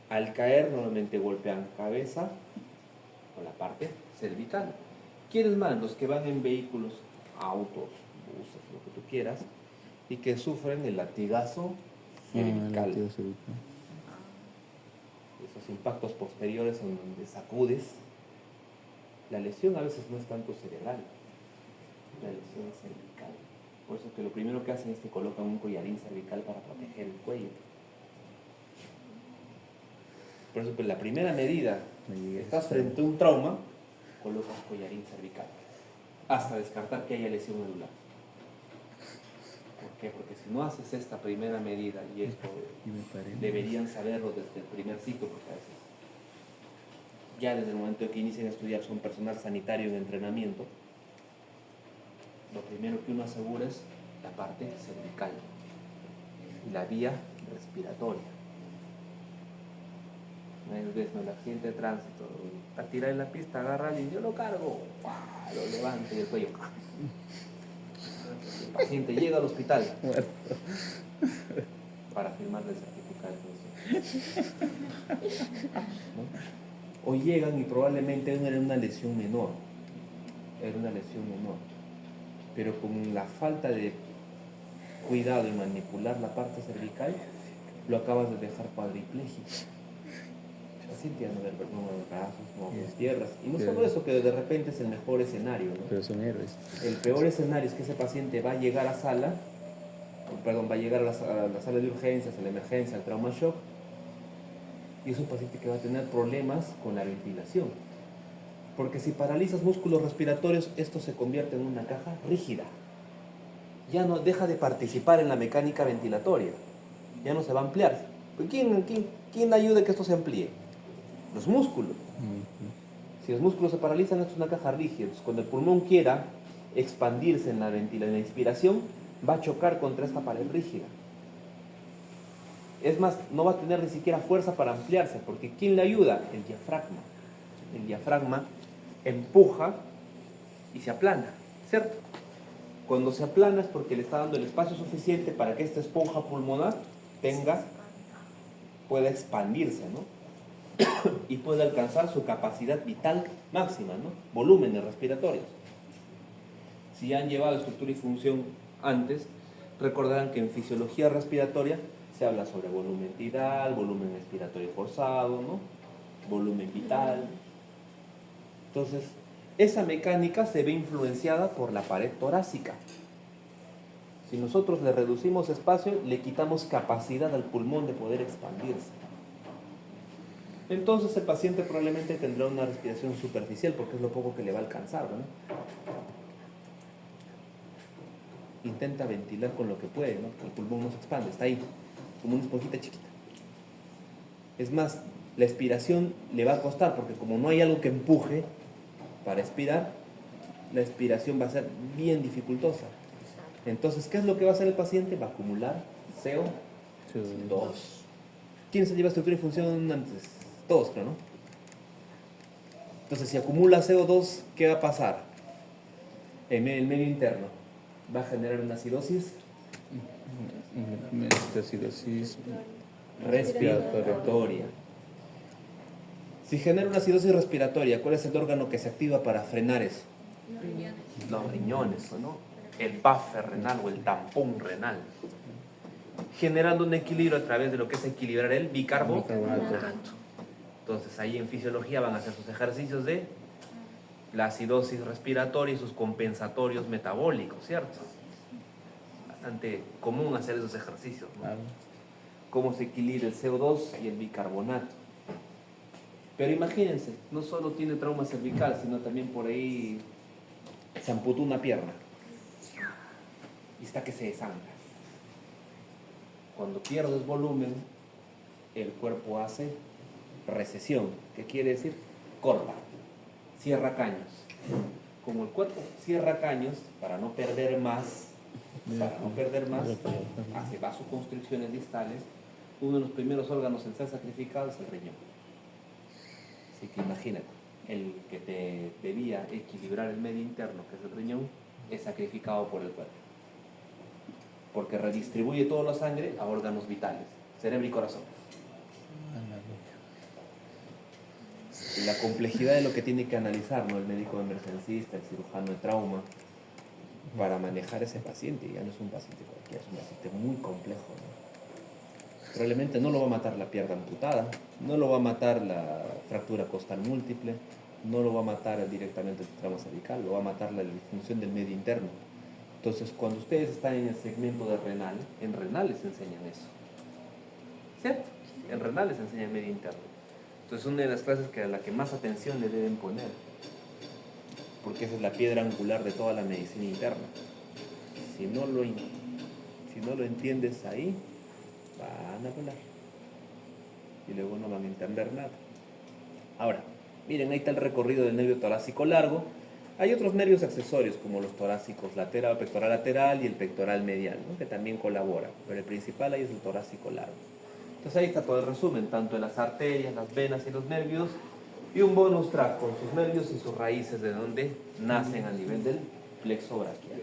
Al caer normalmente golpean cabeza o la parte cervical. ¿Quiénes más? Los que van en vehículos, autos, buses, lo que tú quieras, y que sufren el latigazo cervical. Esos impactos posteriores en donde sacudes. La lesión a veces no es tanto cerebral, la lesión es cervical. Por eso que lo primero que hacen es que colocan un collarín cervical para proteger el cuello. Por eso que la primera medida, estás frente a un trauma, colocas collarín cervical, hasta descartar que haya lesión medular. ¿Por qué? Porque si no haces esta primera medida, y esto deberían saberlo desde el primer ciclo, porque a veces ya desde el momento en que inician a estudiar son personal sanitario en entrenamiento, lo primero que uno asegura es la parte cervical y la vía respiratoria. Una vez el accidente de tránsito, a tirar en la pista, agarra a alguien, yo lo cargo, lo levanto y el cuello. El paciente llega al hospital para firmarle el certificado de función. ¿No? O llegan y probablemente era una lesión menor, pero con la falta de cuidado en manipular la parte cervical, lo acabas de dejar cuadripléjico. El paciente ya no mueve brazos, no mueve piernas, y no solo eso, que de repente es el mejor escenario, ¿no? Pero son héroes. El peor escenario es que ese paciente va a llegar a sala, va a llegar a la sala de urgencias, a la emergencia, al trauma shock, y es un paciente que va a tener problemas con la ventilación. Porque si paralizas músculos respiratorios, esto se convierte en una caja rígida. Ya no deja de participar en la mecánica ventilatoria. Ya no se va a ampliar. ¿Quién ayuda a que esto se amplíe? Los músculos. Si los músculos se paralizan, esto es una caja rígida. Entonces, cuando el pulmón quiera expandirse en la inspiración, va a chocar contra esta pared rígida. Es más, no va a tener ni siquiera fuerza para ampliarse, porque ¿quién le ayuda? El diafragma. El diafragma empuja y se aplana, ¿cierto? Cuando se aplana es porque le está dando el espacio suficiente para que esta esponja pulmonar pueda expandirse, ¿no? Y pueda alcanzar su capacidad vital máxima, ¿no? Volúmenes respiratorios. Si ya han llevado estructura y función antes, recordarán que en fisiología respiratoria se habla sobre volumen tidal, volumen expiratorio forzado, ¿no? Volumen vital. Entonces, esa mecánica se ve influenciada por la pared torácica. Si nosotros le reducimos espacio, le quitamos capacidad al pulmón de poder expandirse. Entonces el paciente probablemente tendrá una respiración superficial porque es lo poco que le va a alcanzar, ¿no? Intenta ventilar con lo que puede, ¿no? Que el pulmón no se expande, está ahí, como una esponjita chiquita. Es más, la expiración le va a costar porque como no hay algo que empuje para expirar, la expiración va a ser bien dificultosa. Entonces, ¿qué es lo que va a hacer el paciente? Va a acumular CO2. ¿Quién se lleva estructura y función antes? Todos, creo, ¿no? Entonces, si acumula CO2, ¿qué va a pasar? En el medio interno va a generar una acidosis Acidosis respiratoria. Si genera una acidosis respiratoria, ¿cuál es el órgano que se activa para frenar eso? Los riñones, ¿no? El buffer renal o el tampón renal. Generando un equilibrio a través de lo que es equilibrar el bicarbonato. Entonces ahí en fisiología van a hacer sus ejercicios de la acidosis respiratoria y sus compensatorios metabólicos, ¿cierto? Bastante común hacer esos ejercicios, ¿no? Cómo se equilibra el CO2 y el bicarbonato. Pero imagínense, no solo tiene trauma cervical, sino también por ahí se amputó una pierna y está que se desangra. Cuando pierdes volumen, el cuerpo hace recesión. ¿Qué quiere decir? Corta, cierra caños. Como el cuerpo cierra caños, para no perder más, hace vasoconstricciones distales. Uno de los primeros órganos en ser sacrificado es el riñón. Así que imagínate, el que te debía equilibrar el medio interno, que es el riñón, es sacrificado por el cuerpo. Porque redistribuye toda la sangre a órganos vitales, cerebro y corazón. Y la complejidad de lo que tiene que analizar, ¿no? El médico emergencista, el cirujano de trauma, para manejar ese paciente. Ya no es un paciente cualquiera, es un paciente muy complejo, ¿no? Probablemente no lo va a matar la pierna amputada, no lo va a matar la fractura costal múltiple, no lo va a matar directamente el trauma cervical, lo va a matar la disfunción del medio interno. Entonces, cuando ustedes están en el segmento de renal, en renal les enseñan eso, ¿cierto? En renal les enseñan medio interno. Entonces, una de las clases a la que más atención le deben poner, porque esa es la piedra angular de toda la medicina interna. Si no lo entiendes ahí, van a volar y luego no van a entender nada. Ahora, miren, ahí está el recorrido del nervio torácico largo. Hay otros nervios accesorios como los torácicos lateral, pectoral lateral y el pectoral medial, ¿no? Que también colaboran, pero el principal ahí es el torácico largo. Entonces ahí está todo el resumen, tanto de las arterias, las venas y los nervios, y un bonus track con sus nervios y sus raíces de donde nacen a nivel del plexo braquial.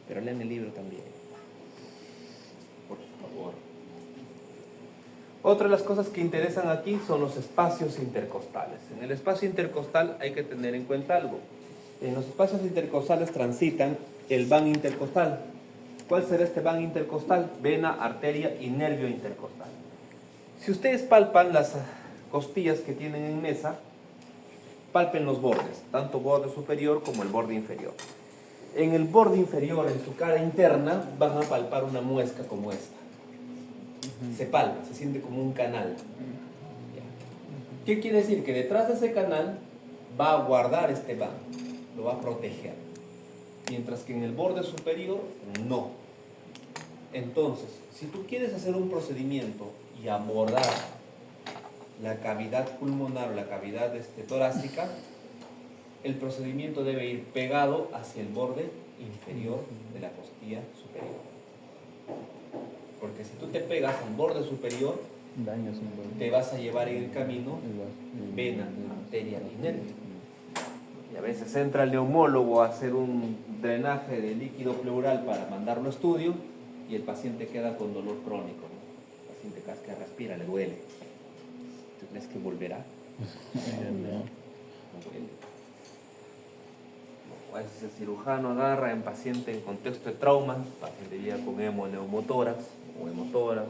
Pero lean el libro también, por favor. Otra de las cosas que interesan aquí son los espacios intercostales. En el espacio intercostal hay que tener en cuenta algo. En los espacios intercostales transitan el van intercostal. ¿Cuál será este van intercostal? Vena, arteria y nervio intercostal. Si ustedes palpan las costillas que tienen en mesa, palpen los bordes, tanto borde superior como el borde inferior. En el borde inferior, en su cara interna, van a palpar una muesca como esta. Se palpa, se siente como un canal. ¿Qué quiere decir? Que detrás de ese canal va a guardar este van, lo va a proteger. Mientras que en el borde superior, no. Entonces, si tú quieres hacer un procedimiento y abordar la cavidad pulmonar o la cavidad torácica, el procedimiento debe ir pegado hacia el borde inferior de la costilla superior. Porque si tú te pegas al borde superior, Daños un poco. te vas a llevar en el camino vena, arteria y nervio. Y a veces entra el neumólogo a hacer un drenaje de líquido pleural para mandarlo a estudio y el paciente queda con dolor crónico, ¿no? El paciente cada vez que respira le duele. ¿Tú crees que volverá? No. No duele. A veces el cirujano agarra en paciente en contexto de trauma, paciente llega con hemoneumotórax o hemotórax.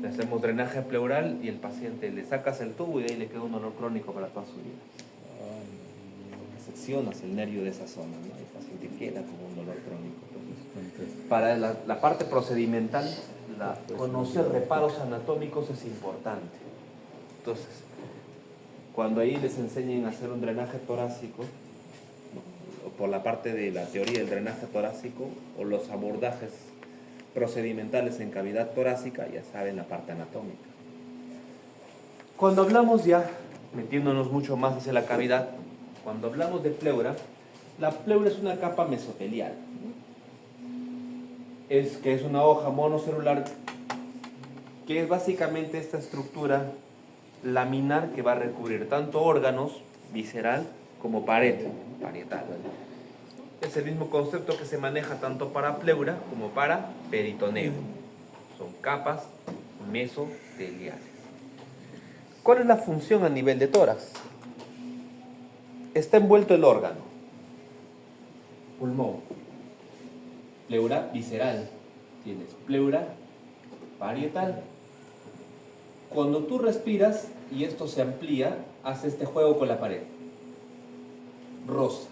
Le hacemos drenaje pleural y el paciente le sacas el tubo y de ahí le queda un dolor crónico para toda su vida. Seccionas el nervio de esa zona, ¿no? El paciente queda con un dolor crónico. Entonces, para la parte procedimental, conocer reparos anatómicos es importante. Entonces, cuando ahí les enseñen a hacer un drenaje torácico, ¿no? O por la parte de la teoría del drenaje torácico o los abordajes procedimentales en cavidad torácica, ya saben la parte anatómica. Cuando hablamos ya, metiéndonos mucho más hacia la cavidad, cuando hablamos de pleura, la pleura es una capa mesotelial, ¿no? Es una hoja monocelular que es básicamente esta estructura laminar que va a recubrir tanto órganos, visceral, como pared, parietal. Es el mismo concepto que se maneja tanto para pleura como para peritoneo. Son capas mesoteliales. ¿Cuál es la función a nivel de tórax? Está envuelto el órgano, pulmón, pleura visceral, tienes pleura parietal. Cuando tú respiras y esto se amplía, hace este juego con la pared. Roza,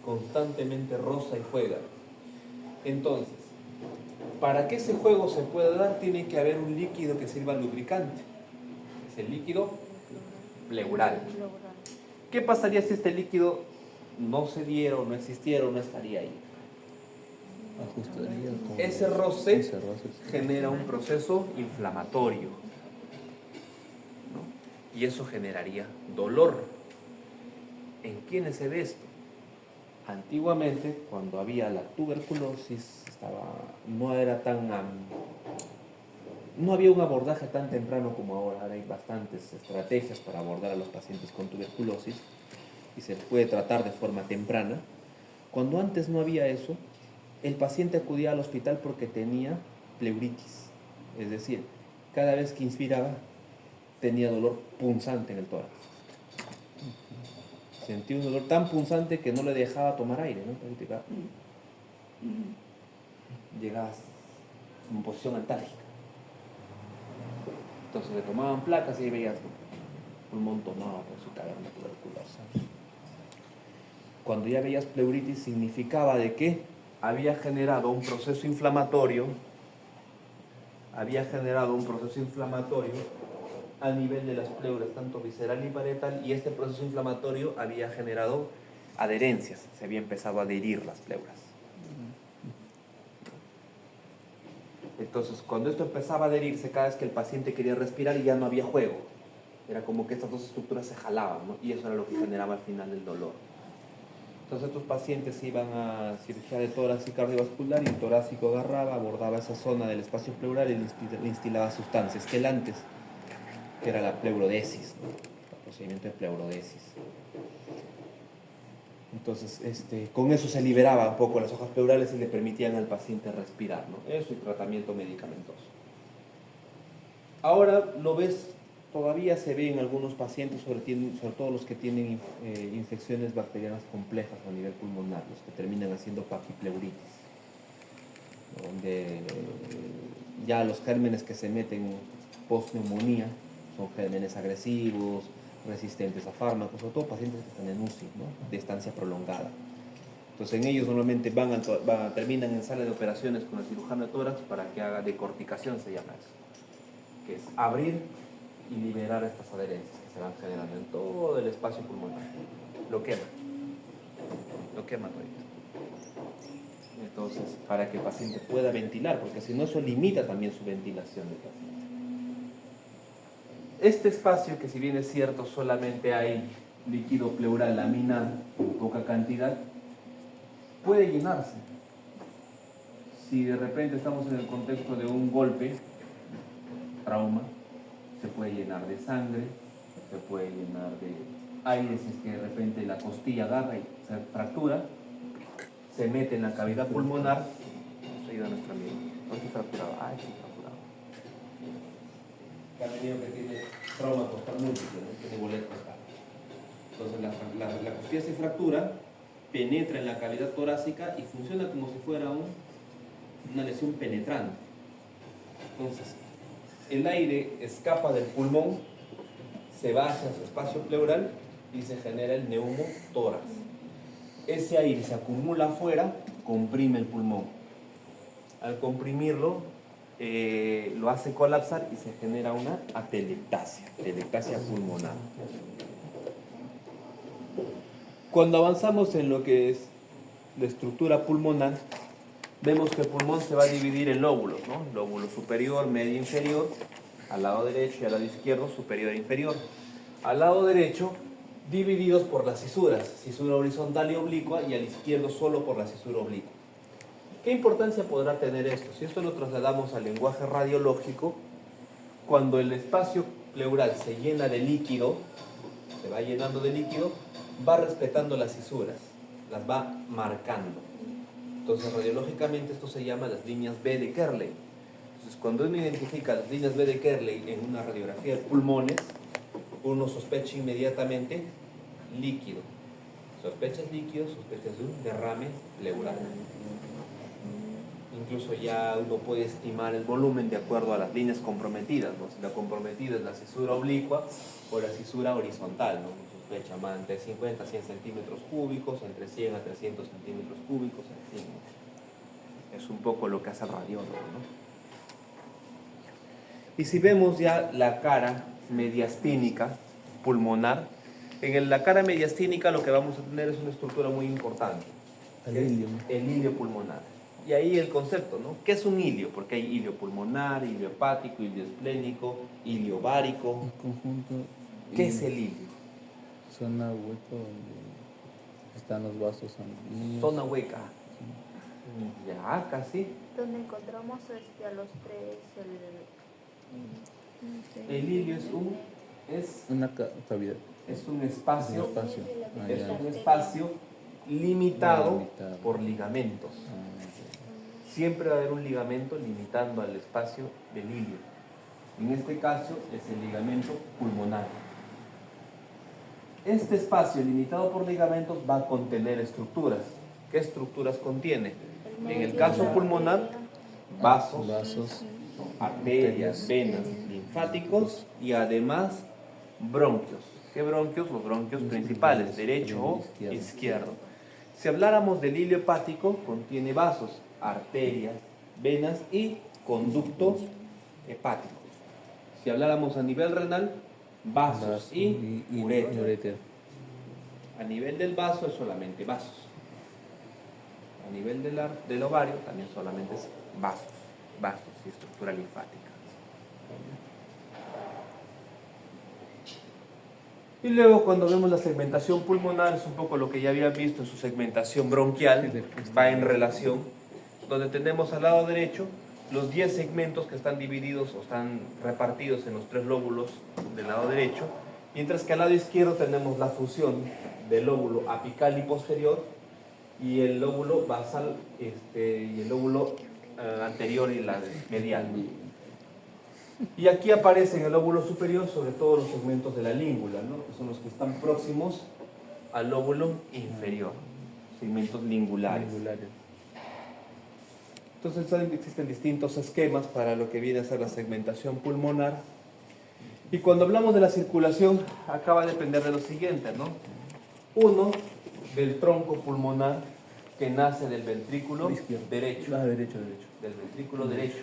constantemente roza y juega. Entonces, para que ese juego se pueda dar, tiene que haber un líquido que sirva lubricante. Es el líquido pleural. ¿Qué pasaría si este líquido no se diera o no existiera o no estaría ahí? Ajustaría como Ese roce ese roce. genera un proceso inflamatorio, ¿no? Y eso generaría dolor. ¿En quiénes se ve esto? Antiguamente, cuando había la tuberculosis, no había un abordaje tan temprano como ahora. Ahora hay bastantes estrategias para abordar a los pacientes con tuberculosis y se les puede tratar de forma temprana. Cuando antes no había eso, el paciente acudía al hospital porque tenía pleuritis. Es decir, cada vez que inspiraba tenía dolor punzante en el tórax. Sentía un dolor tan punzante que no le dejaba tomar aire, ¿no? Llegaba en posición antálgica. Entonces le tomaban placas y ahí veías pulmón tomado por su caverna tuberculosa. Cuando ya veías pleuritis significaba de que había generado un proceso inflamatorio a nivel de las pleuras, tanto visceral y parietal, y este proceso inflamatorio había generado adherencias, se había empezado a adherir las pleuras. Entonces, cuando esto empezaba a adherirse, cada vez que el paciente quería respirar y ya no había juego, era como que estas dos estructuras se jalaban, ¿no? Y eso era lo que generaba al final el dolor. Entonces estos pacientes iban a cirugía de tórax y cardiovascular y el torácico agarraba, abordaba esa zona del espacio pleural y le instilaba sustancias quelantes, que era la pleurodesis, ¿no? El procedimiento de pleurodesis. Entonces, con eso se liberaba un poco las hojas pleurales y le permitían al paciente respirar, ¿no? Eso y tratamiento medicamentoso. Ahora lo ves, todavía se ve en algunos pacientes, sobre todo los que tienen infecciones bacterianas complejas a nivel pulmonar, los que terminan haciendo papipleuritis, donde ya los gérmenes que se meten post-neumonía son gérmenes agresivos, resistentes a fármacos, sobre todo pacientes que están en UCI, ¿no? De estancia prolongada. Entonces en ellos normalmente terminan en sala de operaciones con el cirujano de tórax para que haga decorticación, se llama eso, que es abrir y liberar estas adherencias que se van generando en todo el espacio pulmonar. Lo quema todavía. Entonces, para que el paciente pueda ventilar, porque si no eso limita también su ventilación del paciente. Este espacio, que si bien es cierto solamente hay líquido pleural laminar en poca cantidad, puede llenarse. Si de repente estamos en el contexto de un golpe, trauma, se puede llenar de sangre, se puede llenar de aire si es que de repente la costilla agarra y se fractura, se mete en la cavidad pulmonar. Nos ayuda nuestro amigo. ¿No está fracturado? Ah, sí, fracturado. Que ha venido que tiene trauma costal múltiple, ¿no? Tiene boletos acá. Entonces la costilla se fractura, penetra en la cavidad torácica y funciona como si fuera una lesión penetrante. Entonces, el aire escapa del pulmón, se va hacia su espacio pleural y se genera el neumotórax. Ese aire se acumula afuera, comprime el pulmón. Al comprimirlo, lo hace colapsar y se genera una atelectasia pulmonar. Cuando avanzamos en lo que es la estructura pulmonar, vemos que el pulmón se va a dividir en lóbulos, ¿no? Lóbulo superior, medio, inferior, al lado derecho y al lado izquierdo, superior e inferior. Al lado derecho, divididos por las cisuras, cisura horizontal y oblicua, y al izquierdo solo por la cisura oblicua. ¿Qué importancia podrá tener esto? Si esto lo trasladamos al lenguaje radiológico, cuando el espacio pleural se llena de líquido, se va llenando de líquido, va respetando las cisuras, las va marcando. Entonces, radiológicamente esto se llama las líneas B de Kerley. Entonces, cuando uno identifica las líneas B de Kerley en una radiografía de pulmones, uno sospecha inmediatamente líquido. Sospechas líquido, sospechas de un derrame pleural. Incluso ya uno puede estimar el volumen de acuerdo a las líneas comprometidas, ¿no? Si la comprometida es la cisura oblicua o la cisura horizontal, ¿no? Sospecha más entre 50 a 100 centímetros cúbicos, entre 100 a 300 centímetros cúbicos, en fin. Es un poco lo que hace el radiólogo, ¿no? Y si vemos ya la cara mediastínica pulmonar, en la cara mediastínica lo que vamos a tener es una estructura muy importante, que es el hilio pulmonar. Y ahí el concepto, ¿no? ¿Qué es un hilio? Porque hay hilio pulmonar, hilio hepático, hilio esplénico, hilio ovárico. Un conjunto. ¿Qué es el hilio? Zona hueca donde están los vasos sanguíneos. Zona hueca. Ya, casi. Donde encontramos a los tres, El hilio Una cavidad. es un espacio, es ya. un espacio limitado Limitado. por ligamentos. Siempre va a haber un ligamento limitando al espacio del hilio. En este caso es el ligamento pulmonar. Este espacio limitado por ligamentos va a contener estructuras. ¿Qué estructuras contiene? En el caso pulmonar, vasos, arterias, venas, linfáticos y además bronquios. ¿Qué bronquios? Los bronquios principales, derecho o izquierdo. Si habláramos del hilio hepático, contiene vasos, arterias, venas y conductos hepáticos. Si habláramos a nivel renal, vasos y ureter. A nivel del vaso es solamente vasos. A nivel del ovario también solamente es vasos y estructura linfática. Y luego cuando vemos la segmentación pulmonar, es un poco lo que ya había visto en su segmentación bronquial, va en relación, donde tenemos al lado derecho los 10 segmentos que están divididos o están repartidos en los 3 lóbulos del lado derecho, mientras que al lado izquierdo tenemos la fusión del lóbulo apical y posterior y el lóbulo basal y el lóbulo anterior y la medial. Y aquí aparece en el lóbulo superior sobre todo los segmentos de la língula, ¿no? Que son los que están próximos al lóbulo inferior, segmentos lingulares. Entonces existen distintos esquemas para lo que viene a ser la segmentación pulmonar. Y cuando hablamos de la circulación, acá va a depender de lo siguiente, ¿no? Uno, del tronco pulmonar que nace del ventrículo derecho. Del ventrículo derecho.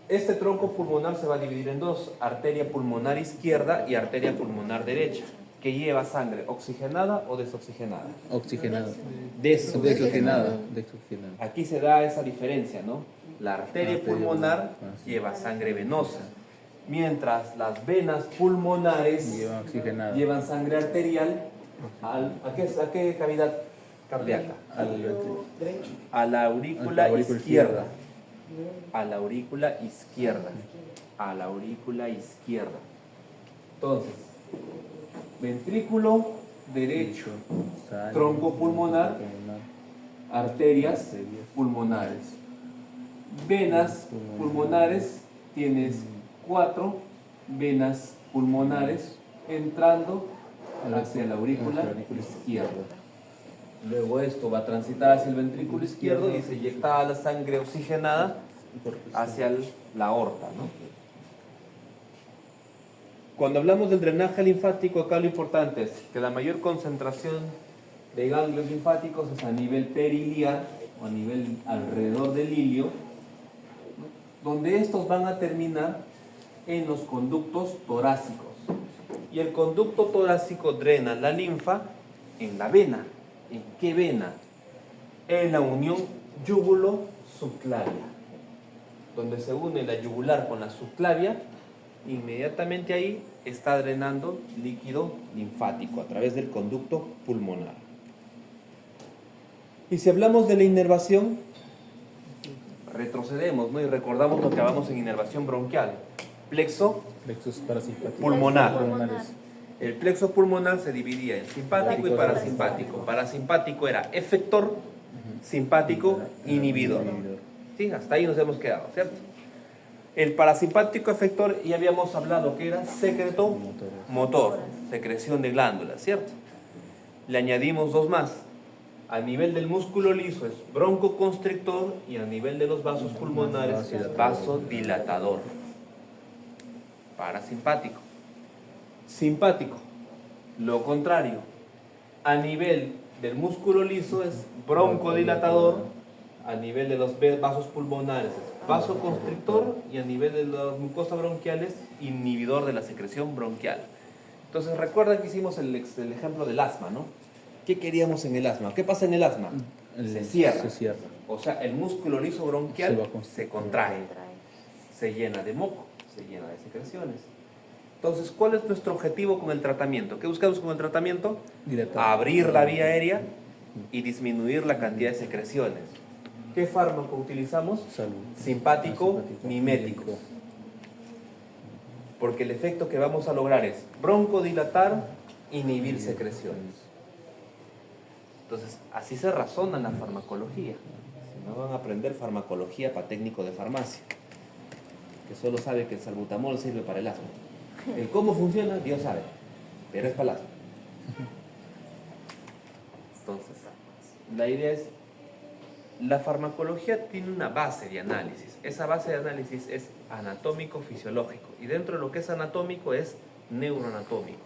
Este tronco pulmonar se va a dividir en dos, arteria pulmonar izquierda y arteria pulmonar derecha, que lleva sangre oxigenada o desoxigenada. Oxigenada. Desoxigenada. Desoxigenada. Aquí se da esa diferencia, ¿no? La arteria pulmonar lleva sangre venosa Mientras las venas pulmonares Llevan oxigenada. llevan sangre arterial ¿a qué cavidad cardíaca? A la aurícula izquierda. A la aurícula izquierda. A la aurícula izquierda. Entonces, ventrículo derecho, tronco pulmonar, arterias pulmonares. Venas pulmonares, tienes 4 venas pulmonares entrando hacia la aurícula izquierda. Luego esto va a transitar hacia el ventrículo izquierdo y se inyecta la sangre oxigenada hacia la aorta, ¿no? Cuando hablamos del drenaje linfático, acá lo importante es que la mayor concentración de ganglios linfáticos es a nivel periliar o a nivel alrededor del ilio, donde estos van a terminar en los conductos torácicos. Y el conducto torácico drena la linfa en la vena. ¿En qué vena? En la unión yúgulo-subclavia. Donde se une la yugular con la subclavia, inmediatamente ahí está drenando líquido linfático a través del conducto pulmonar. Y si hablamos de la inervación, retrocedemos, ¿no? Y recordamos lo que hablamos en inervación bronquial. Plexo pulmonar. El plexo pulmonar se dividía en simpático y parasimpático. Parasimpático era efector, simpático, inhibidor. ¿Sí? Hasta ahí nos hemos quedado, ¿cierto? El parasimpático efector ya habíamos hablado que era secreto motor, secreción de glándulas, ¿cierto? Le añadimos 2 más. A nivel del músculo liso es broncoconstrictor y a nivel de los vasos pulmonares es vasodilatador. Parasimpático. Simpático, lo contrario. A nivel del músculo liso es broncodilatador, a nivel de los vasos pulmonares es vasoconstrictor y a nivel de las mucosas bronquiales inhibidor de la secreción bronquial. Entonces recuerdan que hicimos el ejemplo del asma, ¿no? ¿Qué queríamos en el asma? ¿Qué pasa en el asma? Se cierra. O sea, el músculo liso bronquial se contrae, se llena de moco, se llena de secreciones. Entonces, ¿cuál es nuestro objetivo con el tratamiento? ¿Qué buscamos con el tratamiento? Abrir la vía aérea y disminuir la cantidad de secreciones. ¿Qué fármaco utilizamos? Simpático mimético. Porque el efecto que vamos a lograr es broncodilatar, inhibir secreciones. Entonces, así se razona en la farmacología. Si no van a aprender farmacología para técnico de farmacia, que solo sabe que el salbutamol sirve para el asma. El cómo funciona, Dios sabe, pero es para el asma. Entonces, la idea es, la farmacología tiene una base de análisis. Esa base de análisis es anatómico-fisiológico. Y dentro de lo que es anatómico es neuroanatómico.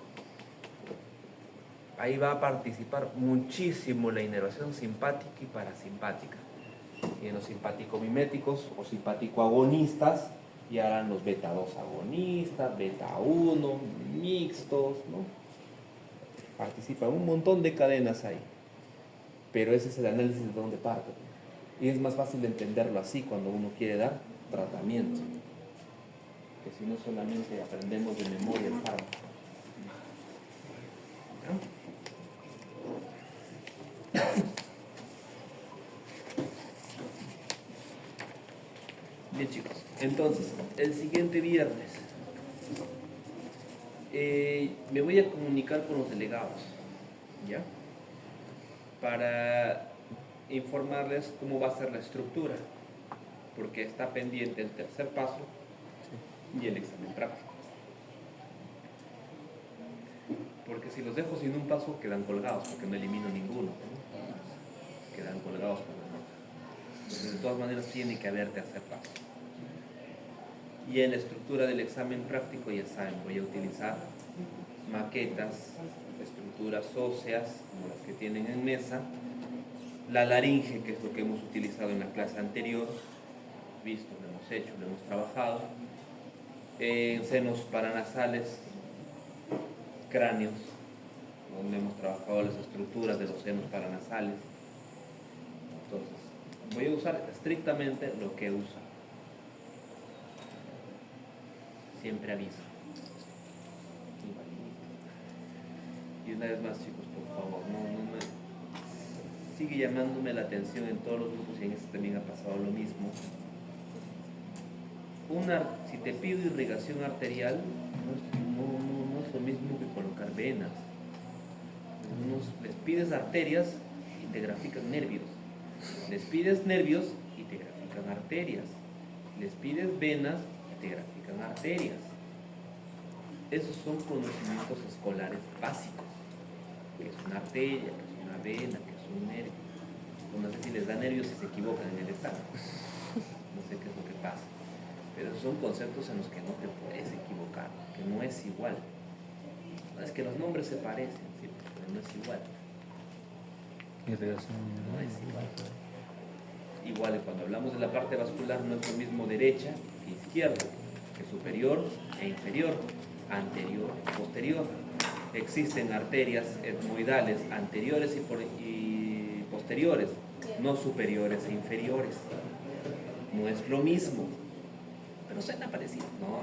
Ahí va a participar muchísimo la inervación simpática y parasimpática. Y en los simpático-miméticos o simpático-agonistas y harán los beta-2 agonistas, beta-1, mixtos, ¿no? Participan un montón de cadenas ahí. Pero ese es el análisis de dónde parte. Y es más fácil de entenderlo así cuando uno quiere dar tratamiento. Que si no solamente aprendemos de memoria el fármaco. Bien, chicos, entonces el siguiente viernes me voy a comunicar con los delegados, ¿ya? Para informarles cómo va a ser la estructura, porque está pendiente el tercer paso y el examen práctico. Porque si los dejo sin un paso, quedan colgados, porque no elimino ninguno, ¿no? Quedan colgados con la nota. Entonces, de todas maneras, tiene que haber tercer paso. Y en la estructura del examen práctico, ya saben, voy a utilizar maquetas, estructuras óseas, como las que tienen en mesa, la laringe, que es lo que hemos utilizado en la clase anterior, visto, lo hemos hecho, lo hemos trabajado, senos paranasales, cráneos, donde hemos trabajado las estructuras de los senos paranasales. Entonces, voy a usar estrictamente lo que usa. siempre aviso. Igualito. Y una vez más, chicos, por favor, sigue llamándome la atención en todos los grupos y en este también ha pasado lo mismo. Si te pido irrigación arterial, no es lo mismo que colocar venas. Les pides arterias y te grafican nervios. Les pides nervios y te grafican arterias. Les pides venas y te grafican arterias. Esos son conocimientos escolares básicos. ¿Qué es una arteria? ¿Qué es una vena? ¿Qué es un nervio? No sé si les da nervios si se equivocan en el examen. No sé qué es lo que pasa. Pero esos son conceptos en los que no te puedes equivocar, que no es igual. No, es que los nombres se parecen, ¿sí? Pero no es igual. Irrigación. No es igual. Igual, cuando hablamos de la parte vascular, no es lo mismo derecha que izquierda, que superior e inferior, anterior y posterior. Existen arterias etmoidales anteriores y posteriores, no superiores e inferiores. No es lo mismo, pero suena parecido. No.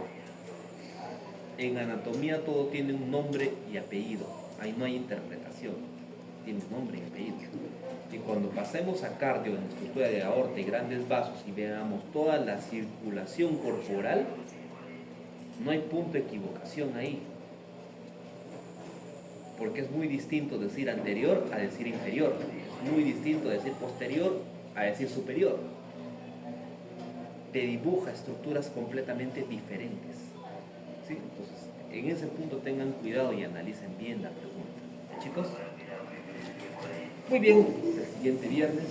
En anatomía todo tiene un nombre y apellido. Ahí no hay interpretación. Tiene nombre y apellido. Y cuando pasemos a cardio en la estructura de aorta y grandes vasos y veamos toda la circulación corporal, no hay punto de equivocación ahí. Porque es muy distinto decir anterior a decir inferior. Es muy distinto decir posterior a decir superior. Te dibuja estructuras completamente diferentes. ¿Sí? Entonces, en ese punto tengan cuidado y analicen bien la pregunta. ¿Chicos? Muy bien, el siguiente viernes.